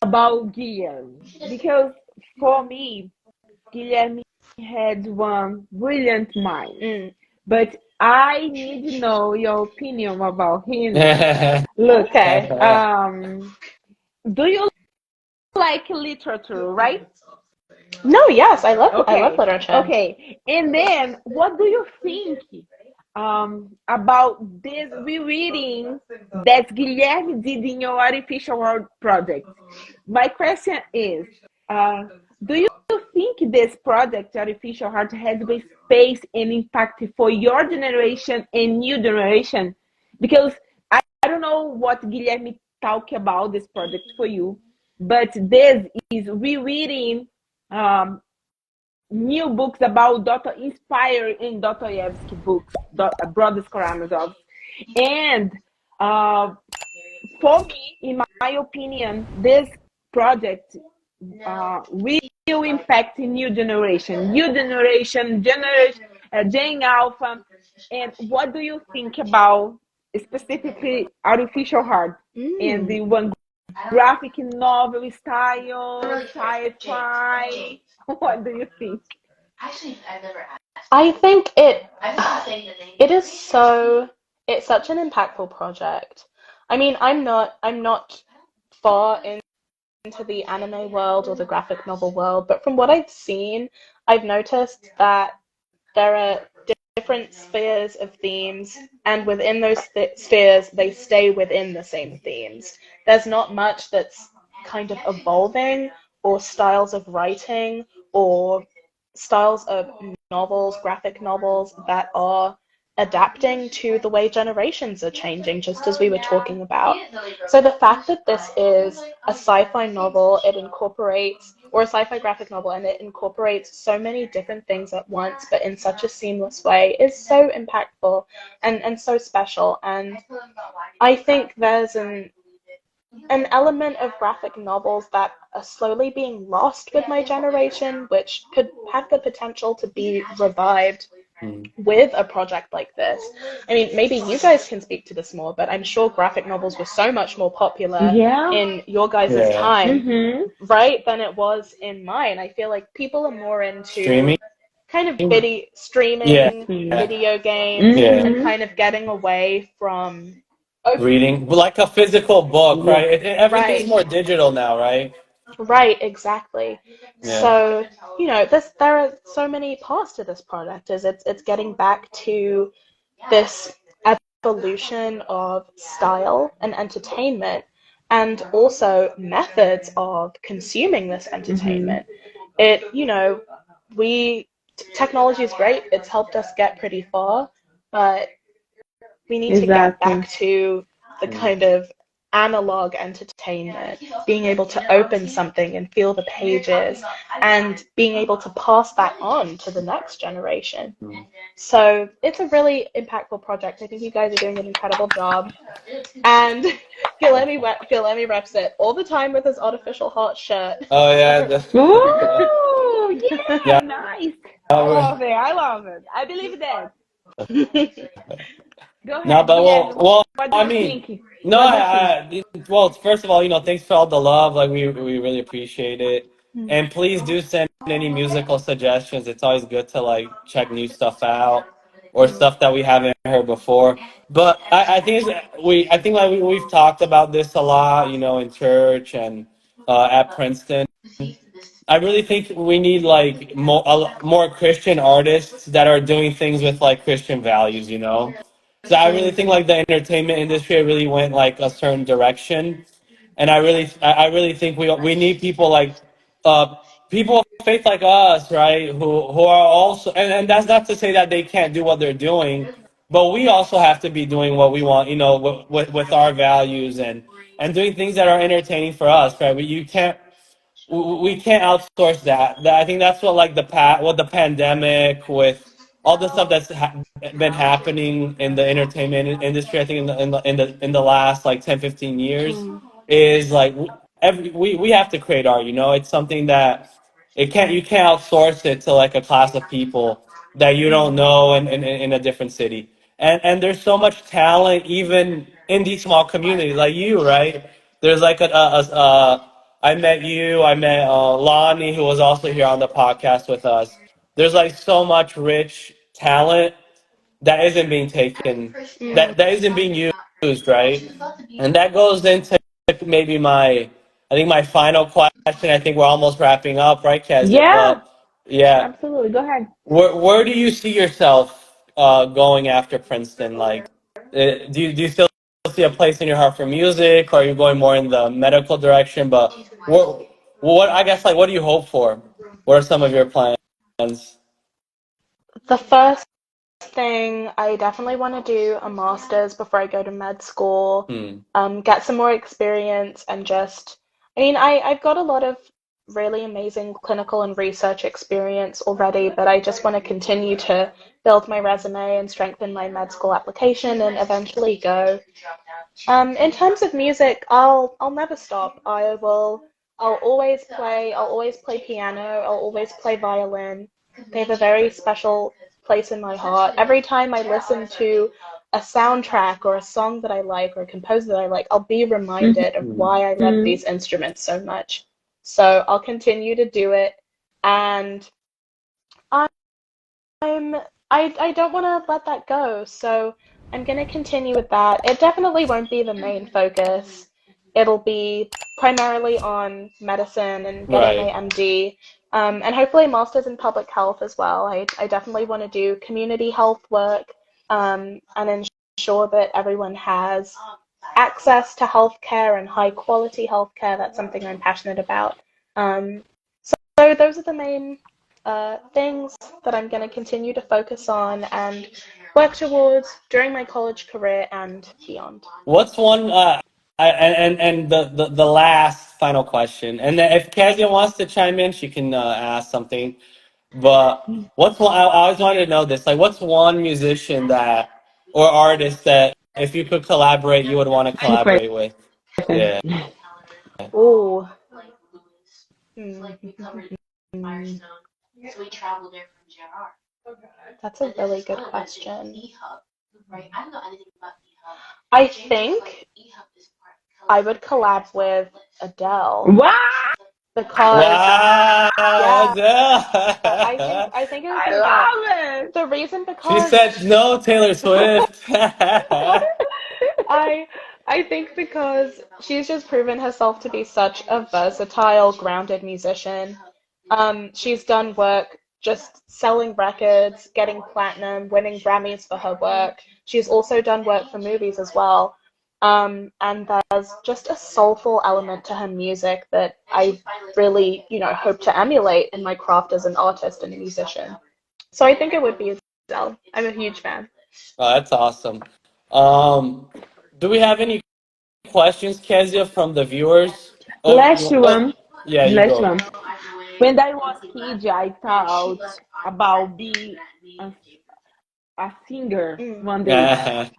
about Guilherme, because for me, Guilherme had one brilliant mind, but I need to know your opinion about him. Look, Okay. do you like literature, right? No, yes, I love Okay. literature. Okay. And then, what do you think about this rereading that Guilherme did in your artificial world project? My question is, do you think this project, Artificial Heart, has a space and impact for your generation and new generation? Because I don't know what Guilherme talked about this project for you, but this is rereading new books about inspired in Dostoevsky books, Brothers Karamazov. And for me, in my opinion, this project will impact new generation, Jane Alpha. And what do you think about specifically Artificial Heart and the one graphic novel style, sci-fi? What do you think? I think it's such an impactful project. I mean, I'm not far into the anime world or the graphic novel world, but from what I've seen, I've noticed that there are different spheres of themes, and within those spheres, they stay within the same themes. There's not much that's kind of evolving, or styles of writing, or styles of novels, graphic novels, that are adapting to the way generations are changing, just as we were talking about. So the fact that this is a sci-fi novel, or a sci-fi graphic novel, and it incorporates so many different things at once, but in such a seamless way, is so impactful and so special. And I think there's an element of graphic novels that are slowly being lost with my generation, which could have the potential to be revived with a project like this. I mean, maybe you guys can speak to this more, but I'm sure graphic novels were so much more popular in your guys' time, right, than it was in mine. I feel like people are more into Streaming? kind of streaming, video games, and kind of getting away from reading, like a physical book, right? Everything's more digital now, right? Right, exactly. So, there are so many parts to this product. It's getting back to this evolution of style and entertainment, and also methods of consuming this entertainment. Technology is great. It's helped us get pretty far, but we need to get back to the kind of analog entertainment, being able to open something and feel the pages, and being able to pass that on to the next generation. So it's a really impactful project. I think you guys are doing an incredible job. And Guilherme reps it all the time with his artificial heart shirt. Oh yeah. Ooh, yeah, nice. I love it. I believe that. Go No, ahead, but Guilherme. well, What do I you mean, think? no, What do you think? well, first of all, thanks for all the love. Like, we really appreciate it. Mm. And please do send any musical suggestions. It's always good to like check new stuff out or Mm. stuff that we haven't heard before. But I think I think like we've talked about this a lot, in church and at Princeton. I really think we need like more Christian artists that are doing things with like Christian values, So I really think like the entertainment industry really went like a certain direction, and I really think we need people like uh people of faith like us, right? Who are also, and that's not to say that they can't do what they're doing, but we also have to be doing what we want, with our values and doing things that are entertaining for us, right? You can't we can't outsource that. I think that's what like what the pandemic with all the stuff that's been happening in the entertainment industry. I think in the last like 10-15 years Mm. is like we have to create art. It's something that you can't outsource it to like a class of people that you don't Mm. know in a different city. And there's so much talent even in these small communities like you, right? There's like I met you. I met Lonnie, who was also here on the podcast with us. There's like so much rich talent that isn't being taken, Mm. that isn't being used, right? And that goes into maybe I think my final question. I think we're almost wrapping up, right, Kezia? Yeah, But yeah, absolutely. Go ahead. where do you see yourself going after Princeton? Like, do you still see a place in your heart for music, or are you going more in the medical direction? But what I guess like what do you hope for? What are some of your plans? The first thing, I definitely want to do a master's before I go to med school, Hmm. get some more experience and I've got a lot of really amazing clinical and research experience already, but I just want to continue to build my resume and strengthen my med school application and eventually go. In terms of music, I'll never stop. I'll always play piano, I'll always play violin. They have a very special place in my heart. Every time I listen to a soundtrack or a song that I like or a composer that I like, I'll be reminded of why I love Mhm. these instruments so much. So I'll continue to do it, and I'm I don't want to let that go, so I'm going to continue with that. It definitely won't be the main focus. It'll be primarily on medicine and getting my Right. MD, and hopefully a master's in public health as well. I definitely want to do community health work, and ensure that everyone has access to healthcare and high quality healthcare. That's something I'm passionate about. Um, so those are the main things that I'm going to continue to focus on and work towards during my college career and beyond. What's one? And the last final question, and then if Kezia wants to chime in, she can ask something. But what's one? I always wanted to know this. Like, what's one musician that or artist that if you could collaborate, you would want to Good collaborate with? question. Yeah. Oh, that's a really good question. I think I would collab with Adele Wow, because Wow, yeah, Adele. I think it would I be Adele. love it. The reason She because said no, Taylor Swift. I I think because she's just proven herself to be such a versatile, grounded musician. She's done work just selling records, getting platinum, winning Grammys for her work. She's also done work for movies as well. And there's just a soulful element to her music that I really, hope to emulate in my craft as an artist and a musician. So I think it would be Adele. I'm a huge fan. Oh, that's awesome. Um, do we have any questions, Kezia, from the viewers? Oh, Last oh, one. yeah, you Last go. one. When I was kid, I thought about being a singer Mm. one day.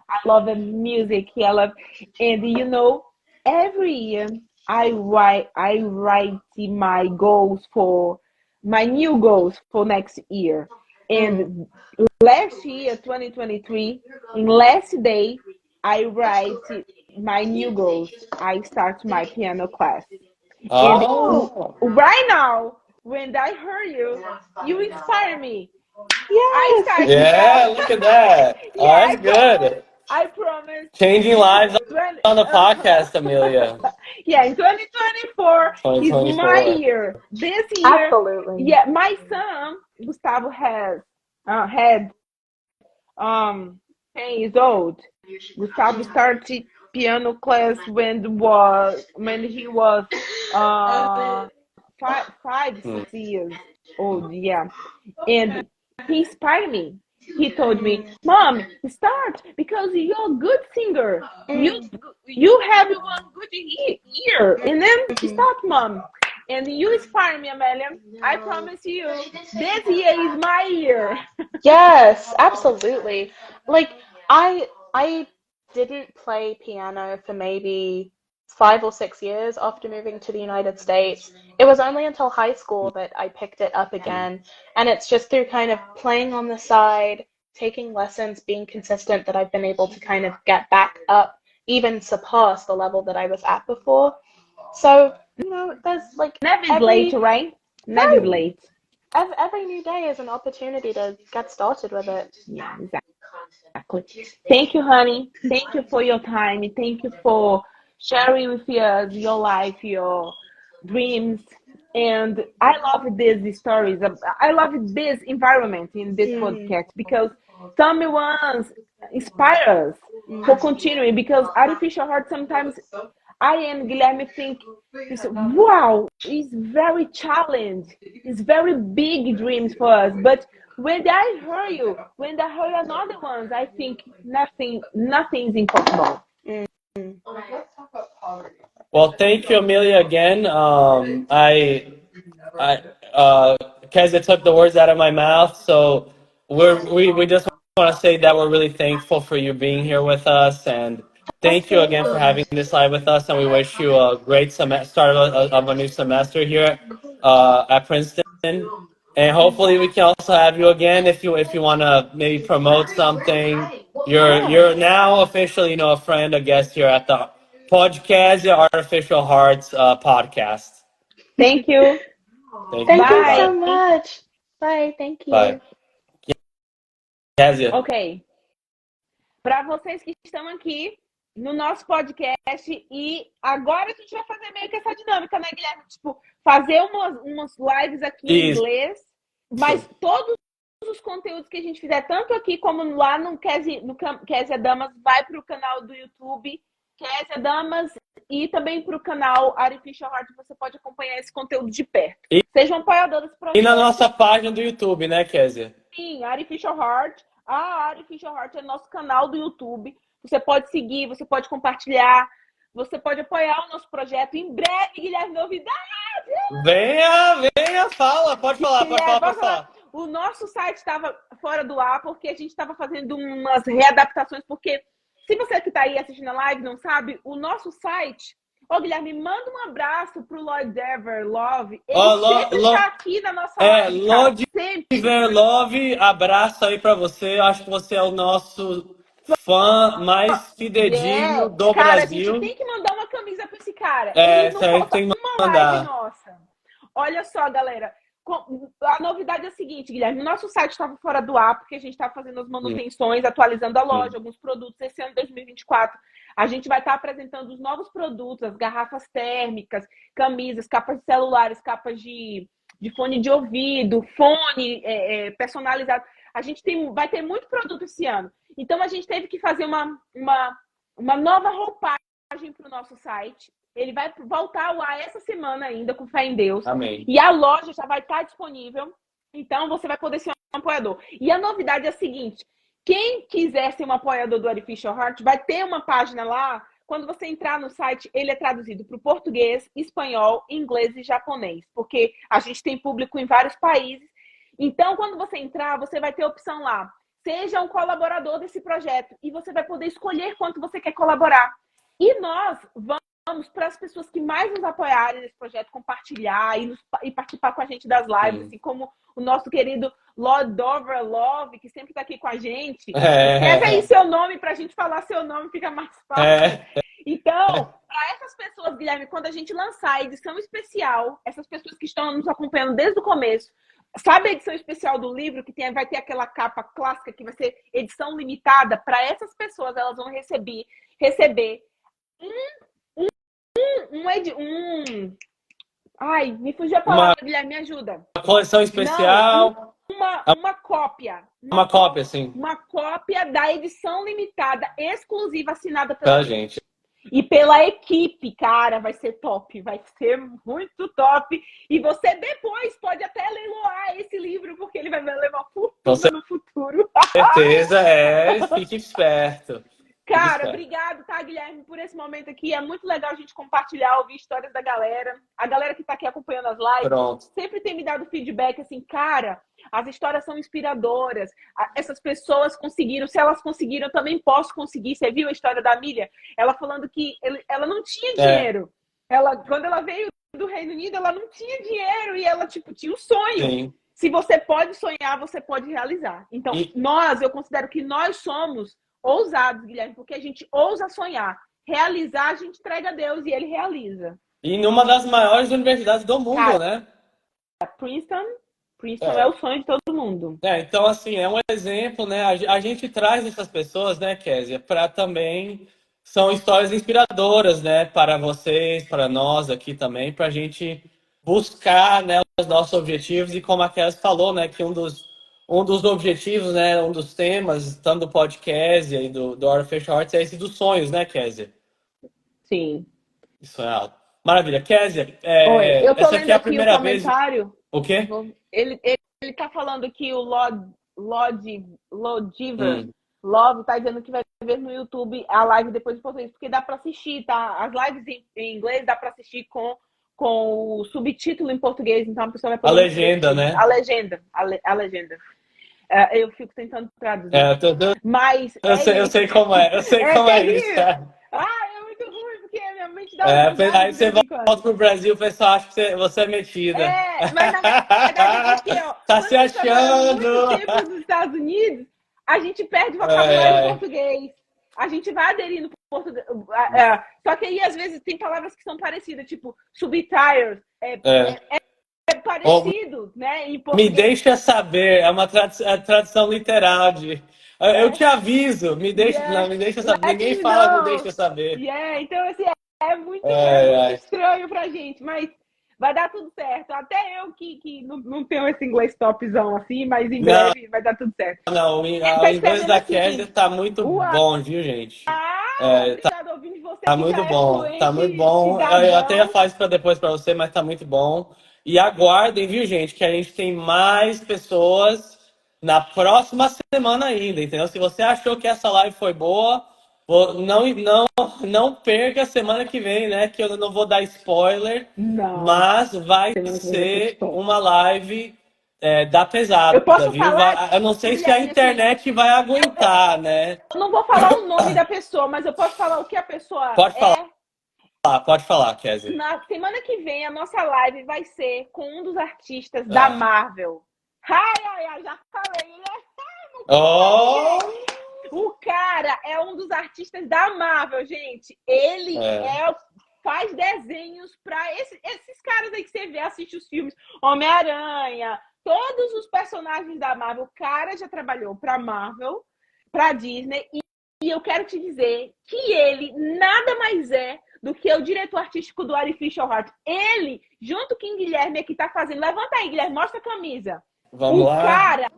I love the music. I love, and every year I write my goals for my new goals for next year. And last year, 2023, in last day, I write my new goals. I start my piano class. And Oh. right now, when I heard you, you inspire me. I Yes. start, Yeah, look at that. Oh, yeah, that's good. I promise. Changing In lives 20, on the podcast, Amelia. yeah, in 2024 is my 2024. year. This year, Absolutely. yeah, my son Gustavo has had 10 years old. Gustavo started piano class when he was uh 5, 6 years old. Yeah, and he inspired me. He told me, "Mom, start because you're a good singer. You have one good ear, and then start, Mom." And you inspire me, Amelia. I promise you, this year is my year. Yes, absolutely. Like I didn't play piano for maybe 5 or 6 years after moving to the United States. It was only until high school that I picked it up again, and it's just through kind of playing on the side, taking lessons, being consistent that I've been able to kind of get back up, even surpass the level that I was at before. So, there's like Never is late, every right? Never is no, late. every new day is an opportunity to get started with it. Yeah, exactly. Thank you, honey. Thank you for your time. Thank you for sharing with us your life, your dreams. And I love these stories. I love this environment in this podcast because someone inspires us for continuing. Because artificial heart sometimes I and Guilherme think, wow, it's very challenge. It's very big dreams for us. But when I hear you, when I hear another ones, I think nothing is impossible. Well, thank you, Amelia, again. Kezia took the words out of my mouth. So we just want to say that we're really thankful for you being here with us, and thank you again for having this live with us. And we wish you a great start of a new semester here at Princeton. And hopefully we can also have you again if you want to maybe promote something. You're now officially a friend, a guest here at the podcast, the Artificial Hearts podcast. Thank you. Thank you. Thank you Bye. so Goodbye. much. Bye. Thank Bye. you. Kezia. Ok. Para vocês que estão aqui no nosso podcast, e agora a gente vai fazer meio que essa dinâmica, né, Guilherme? Tipo, fazer umas lives aqui em Isso. inglês, mas todos os conteúdos que a gente fizer, tanto aqui como lá no Kezia Damas, vai para o canal do YouTube Kezia Damas e também para o canal Artificial Heart, você pode acompanhar esse conteúdo de perto. Seja um apoiador desse projeto. E na nossa página do YouTube, né, Kezia? Sim, Artificial Heart. A Artificial Heart é nosso canal do YouTube. Você pode seguir, você pode compartilhar, você pode apoiar o nosso projeto. Em breve, Guilherme, novidade! Venha, fala. Pode falar, pode falar. O nosso site estava fora do ar porque a gente estava fazendo umas readaptações, porque se você que está aí assistindo a live não sabe, o nosso site... Ô, Guilherme, manda um abraço pro Lloyd Dever Love. Ele sempre está aqui na nossa live. Lloyd Dever Love, abraço aí pra você. Acho que você é o nosso fã mais fidedigno do Brasil. A gente tem que mandar uma camisa pra esse cara. É, ele não falta tem que uma live nossa. Olha só, galera. A novidade é a seguinte, Guilherme. Nosso site estava fora do ar porque a gente estava fazendo as manutenções, atualizando a loja, alguns produtos. Esse ano, 2024, a gente vai estar apresentando os novos produtos, as garrafas térmicas, camisas, capas de celulares, capas de fone de ouvido, fone personalizado. A gente vai ter muito produto esse ano. Então, a gente teve que fazer uma nova roupagem para o nosso site. Ele vai voltar ao ar essa semana ainda, com fé em Deus. Amém. E a loja já vai estar disponível. Então, você vai poder ser um apoiador. E a novidade é a seguinte. Quem quiser ser um apoiador do Artificial Heart, vai ter uma página lá. Quando você entrar no site, ele é traduzido para o português, espanhol, inglês e japonês. Porque a gente tem público em vários países. Então, quando você entrar, você vai ter a opção lá. Seja um colaborador desse projeto. E você vai poder escolher quanto você quer colaborar. E nós vamos para as pessoas que mais nos apoiarem nesse projeto compartilhar e participar com a gente das lives, assim como o nosso querido Lord Dover Love, que sempre está aqui com a gente. Escreve aí seu nome para a gente falar seu nome, fica mais fácil. Então, para essas pessoas, Guilherme, quando a gente lançar a edição especial, essas pessoas que estão nos acompanhando desde o começo, sabe a edição especial do livro, que vai ter aquela capa clássica, que vai ser edição limitada? Para essas pessoas, elas vão receber Ai, me fugiu a palavra, Guilherme, me ajuda. Uma coleção especial. Não, uma cópia. Uma cópia, sim. Uma cópia da edição limitada, exclusiva, assinada pela gente. E pela equipe, cara, vai ser top, vai ser muito top. E você depois pode até leiloar esse livro, porque ele vai levar fortuna no futuro. Com certeza, fique esperto. Cara, obrigado, tá, Guilherme, por esse momento aqui. É muito legal a gente compartilhar, ouvir histórias da galera. A galera que tá aqui acompanhando as lives sempre tem me dado feedback assim, cara, as histórias são inspiradoras. Essas pessoas conseguiram, se elas conseguiram, eu também posso conseguir. Você viu a história da Amelia? Ela falando que ela não tinha dinheiro. Quando ela veio do Reino Unido, ela não tinha dinheiro e ela, tipo, tinha um sonho. Sim. Se você pode sonhar, você pode realizar. Então, eu considero que nós somos ousados, Guilherme, porque a gente ousa sonhar. Realizar, a gente entrega a Deus e ele realiza. E numa das maiores universidades do mundo, né? Princeton é o sonho de todo mundo. Então, assim, é um exemplo, né? A gente traz essas pessoas, né, Kézia, para também... São histórias inspiradoras, né? Para vocês, para nós aqui também, para a gente buscar, né, os nossos objetivos. E como a Kézia falou, né, que um dos objetivos, né, um dos temas, tanto do podcast e do Artificial Hearts, é esse dos sonhos, né, Kézia? Sim. Isso é alto. Maravilha. Kézia, eu tô essa lendo aqui é a aqui primeira o comentário. vez... O quê? Ele tá falando que o Love tá dizendo que vai ver no YouTube a live depois em português, porque dá para assistir, tá? As lives em inglês dá para assistir com o subtítulo em português, então a pessoa vai poder... A legenda, né? A legenda. Eu fico tentando traduzir. Mas eu sei como é. Eu sei como é isso. É muito ruim, porque minha mente dá aí você volta pro Brasil, o pessoal acha que você é metida. Mas na verdade é que, tá se achando. Muito tempo nos Estados Unidos, a gente perde o vocabulário em português. A gente vai aderindo pro português. Só que aí, às vezes, tem palavras que são parecidas, tipo subtitles. É parecido, né? Em português. Me deixa saber, é uma tradução literal de... Eu te aviso, me deixa saber. Ninguém fala, me deixa saber. Então, assim, é muito estranho pra gente, mas vai dar tudo certo. Até eu que não tenho esse inglês topzão assim, mas em breve vai dar tudo certo. Não, o inglês da Kézia tá muito bom, viu, gente? Obrigado, ouvindo você. Tá muito bom, tá muito bom. Eu até ia falar isso pra depois pra você, mas tá muito bom. E aguardem, viu, gente, que a gente tem mais pessoas na próxima semana ainda, entendeu? Se você achou que essa live foi boa, não perca a semana que vem, né? Que eu não vou dar spoiler, mas vai ser uma live da pesada, viu? Eu não sei se a internet vai aguentar, né? Eu não vou falar o nome da pessoa, mas eu posso falar o que a pessoa Pode falar, Kézia. Na semana que vem, a nossa live vai ser com um dos artistas da Marvel. Já falei, né? O cara é um dos artistas da Marvel, gente. Ele faz desenhos para esses caras aí que você vê, assiste os filmes. Homem-Aranha, todos os personagens da Marvel. O cara já trabalhou para Marvel, para Disney. E eu quero te dizer que ele nada mais é do que o diretor artístico do Artificial Heart. Ele, junto com o Guilherme, aqui tá fazendo... Levanta aí, Guilherme, mostra a camisa. Vamos lá. Cara,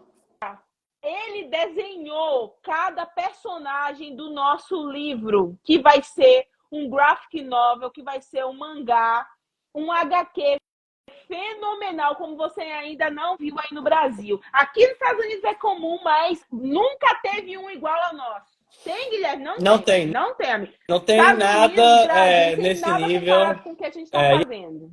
ele desenhou cada personagem do nosso livro, que vai ser um graphic novel, que vai ser um mangá, um HQ fenomenal, como você ainda não viu aí no Brasil. Aqui nos Estados Unidos é comum, mas nunca teve um igual ao nosso. Tem, Guilherme? Não tem. Não tem, amigo. Não tem nada nesse nível. Com o que a gente está fazendo.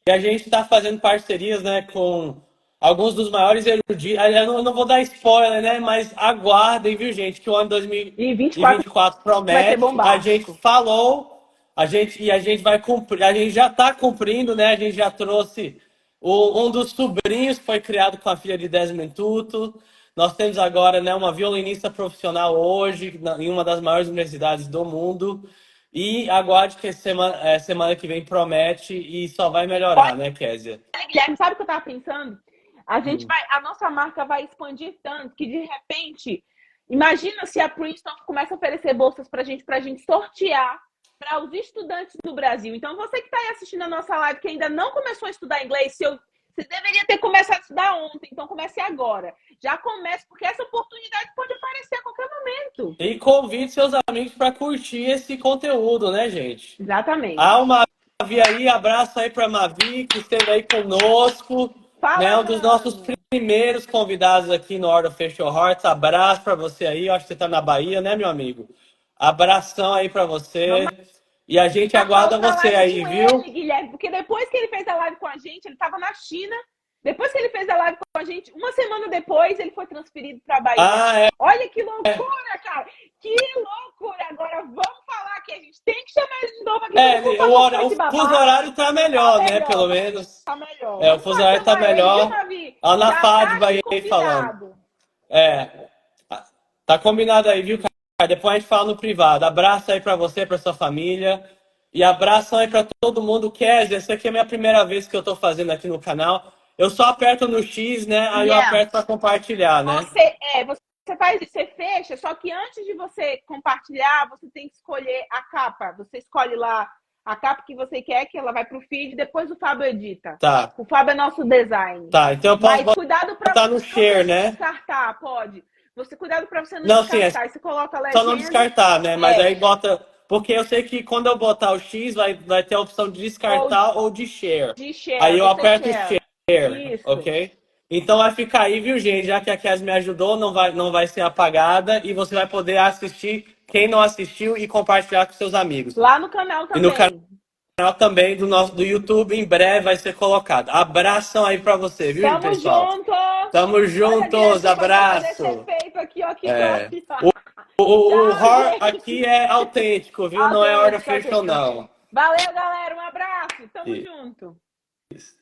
E a gente está fazendo parcerias, né, com alguns dos maiores eruditos. Eu não vou dar spoiler, né, mas aguardem, viu, gente, que o ano 2024 promete. A gente falou a gente vai cumprir, a gente já está cumprindo, né? A gente já trouxe um dos sobrinhos que foi criado com a filha de Desmond Tutu. Nós temos agora, né, uma violinista profissional hoje em uma das maiores universidades do mundo. E aguarde que semana que vem promete e só vai melhorar, né, Kézia? Guilherme, sabe o que eu estava pensando? A nossa marca vai expandir tanto que, de repente, imagina se a Princeton começa a oferecer bolsas para a gente sortear para os estudantes do Brasil. Então, você que está aí assistindo a nossa live, que ainda não começou a estudar inglês, você deveria ter começado a estudar ontem, então comece agora. Já comece, porque essa oportunidade pode aparecer a qualquer momento. E convide seus amigos para curtir esse conteúdo, né, gente? Exatamente. Há uma Mavi aí, abraço aí para Mavi, que esteve aí conosco. Fala, né, um dos nossos primeiros convidados aqui no Order of Facial Hearts. Abraço para você aí, eu acho que você está na Bahia, né, meu amigo? Abração aí para você. E a gente aguarda você aí, viu? Ele, Guilherme, porque depois que ele fez a live com a gente, ele estava na China. Depois que ele fez a live com a gente, uma semana depois, ele foi transferido para a Bahia. Olha que loucura, cara! Que loucura! Agora vamos falar que a gente tem que chamar ele de novo aqui. O fuso horário tá melhor, né? Pelo menos. Tá melhor. O fuso horário tá melhor. A Ana Fátima aí falando. Tá combinado aí, viu, cara? Depois a gente fala no privado. Abraço aí pra você, pra sua família. E abraço aí pra todo mundo. Kézia, essa aqui é a minha primeira vez que eu tô fazendo aqui no canal. Eu só aperto no X, né? Aí eu aperto pra compartilhar, né? Você faz isso, você fecha, só que antes de você compartilhar, você tem que escolher a capa. Você escolhe lá a capa que você quer, que ela vai pro feed, depois o Fábio edita. Tá. O Fábio é nosso design. Tá, então eu posso botar no share, né? Descartar, pode. Cuidado pra você não descartar. Você coloca a legenda. Só não descartar, né? Mas aí bota... Porque eu sei que quando eu botar o X, vai ter a opção de descartar ou de share. Aí eu aperto share, isso. ok? Então vai ficar aí, viu, gente? Já que a Kes me ajudou, não vai ser apagada. E você vai poder assistir, quem não assistiu, e compartilhar com seus amigos. Lá no canal também. E no canal também do YouTube, em breve vai ser colocado. Abração aí pra você, viu, pessoal? Tamo juntos, abraço. Aqui, ó, o horror aqui é autêntico, viu? Não é artificial, não. Valeu, galera. Um abraço. Tamo junto. Isso.